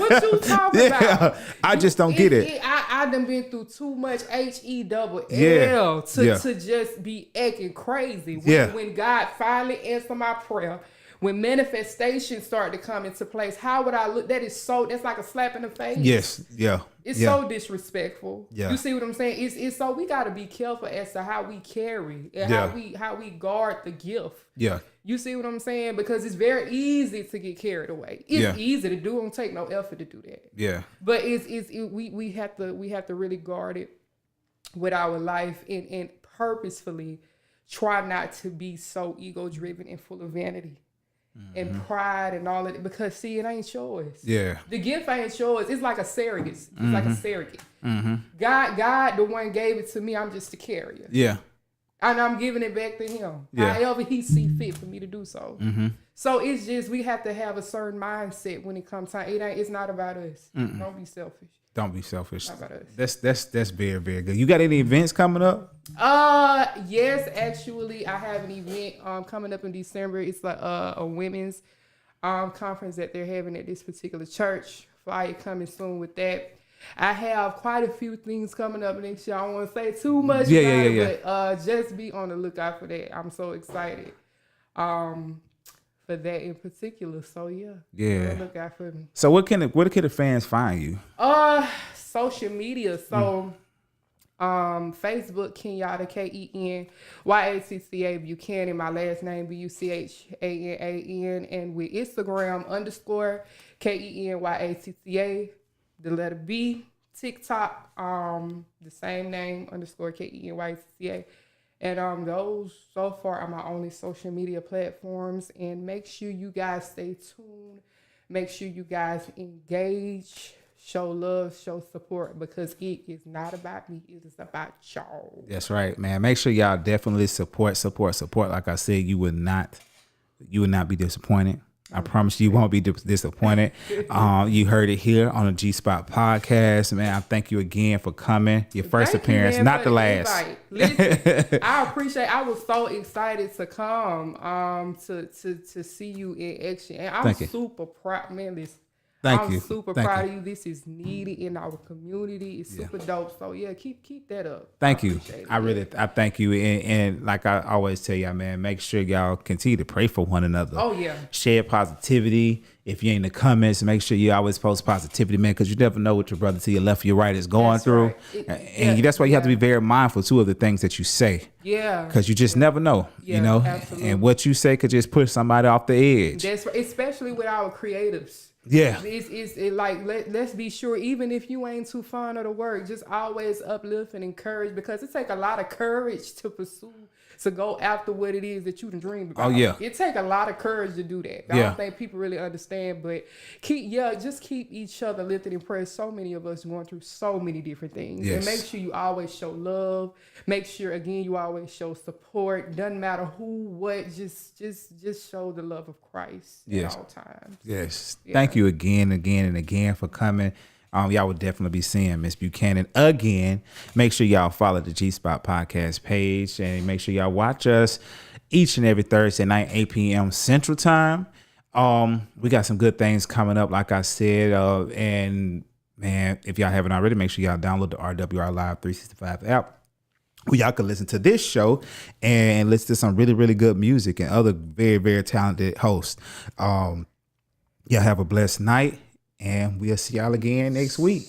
What you talking about? I just don't get it. I done been through too much HELL to just be acting crazy. When God finally answered my prayer, when manifestations start to come into place, how would I look? That's like a slap in the face. Yes, yeah. It's so disrespectful. Yeah. You see what I'm saying? It's so we got to be careful as to how we carry and how we guard the gift. Yeah. You see what I'm saying? Because it's very easy to get carried away. It's easy to do. It don't take no effort to do that. Yeah. But we have to really guard it with our life and purposefully try not to be so ego driven and full of vanity. Mm-hmm. And pride and all of it, because see, it ain't yours. Yeah, the gift ain't yours. It's like a surrogate. It's like a surrogate. Mm-hmm. God, the one gave it to me. I'm just the carrier. Yeah, and I'm giving it back to Him. Yeah. However He see fit for me to do so. Mm-hmm. So it's just we have to have a certain mindset when it comes time. It's not about us. Mm-mm. Don't be selfish. Don't be selfish. Not about us. That's very, very good. You got any events coming up? Yes, actually, I have an event coming up in December. It's like a women's conference that they're having at this particular church. Flyer coming soon with that. I have quite a few things coming up next year. I don't want to say too much about it, but just be on the lookout for that. I'm so excited for that in particular. So yeah. Look out for me. So where can the fans find you? Social media. So Facebook, Kenyatta, Kenyatta Buchanan, my last name Buchanan, and with Instagram _Kenyatta, the letter B, TikTok, the same name _Kenyatta. And those so far are my only social media platforms. And make sure you guys stay tuned. Make sure you guys engage, show love, show support, because it is not about me. It is about y'all. That's right, man. Make sure y'all definitely support. Like I said, you would not be disappointed. I promise you won't be disappointed. You heard it here on the G Spot podcast. Man, I thank you again for coming. Your first appearance, not the last. Listen, I appreciate. I was so excited to come to see you in action, and I'm super proud, man. Listen, Thank you. I'm super proud of you. This is needed in our community. It's super dope. So yeah, keep that up. Thank you. I thank you. And like I always tell y'all, man, make sure y'all continue to pray for one another. Oh yeah. Share positivity. If you're in the comments, make sure you always post positivity, man, because you never know what your brother to your left or your right is going through. Right. That's why you have to be very mindful too of the things that you say. Yeah. Because you just never know, you know, absolutely. And what you say could just push somebody off the edge. That's right. Especially with our creatives. Yeah. It's like, let's be sure, even if you ain't too fond of the work, just always uplift and encourage, because it take a lot of courage to pursue, to go after what it is that you can dream about. Oh yeah. It take a lot of courage to do that. I don't think people really understand, but just keep each other lifted in prayer. So many of us going through so many different things. Yes. And make sure you always show love. Make sure, again, you always show support. Doesn't matter who, what, just show the love of Christ at all times. Yes. Yeah. Thank you again for coming. Y'all would definitely be seeing Miss Buchanan again. Make sure y'all follow the G Spot podcast page, and make sure y'all watch us each and every Thursday night, 8 p.m. Central Time. We got some good things coming up, like I said. And man, if y'all haven't already, make sure y'all download the RWR Live 365 app, where y'all can listen to this show and listen to some really, really good music and other very, very talented hosts. Y'all have a blessed night, and we'll see y'all again next week.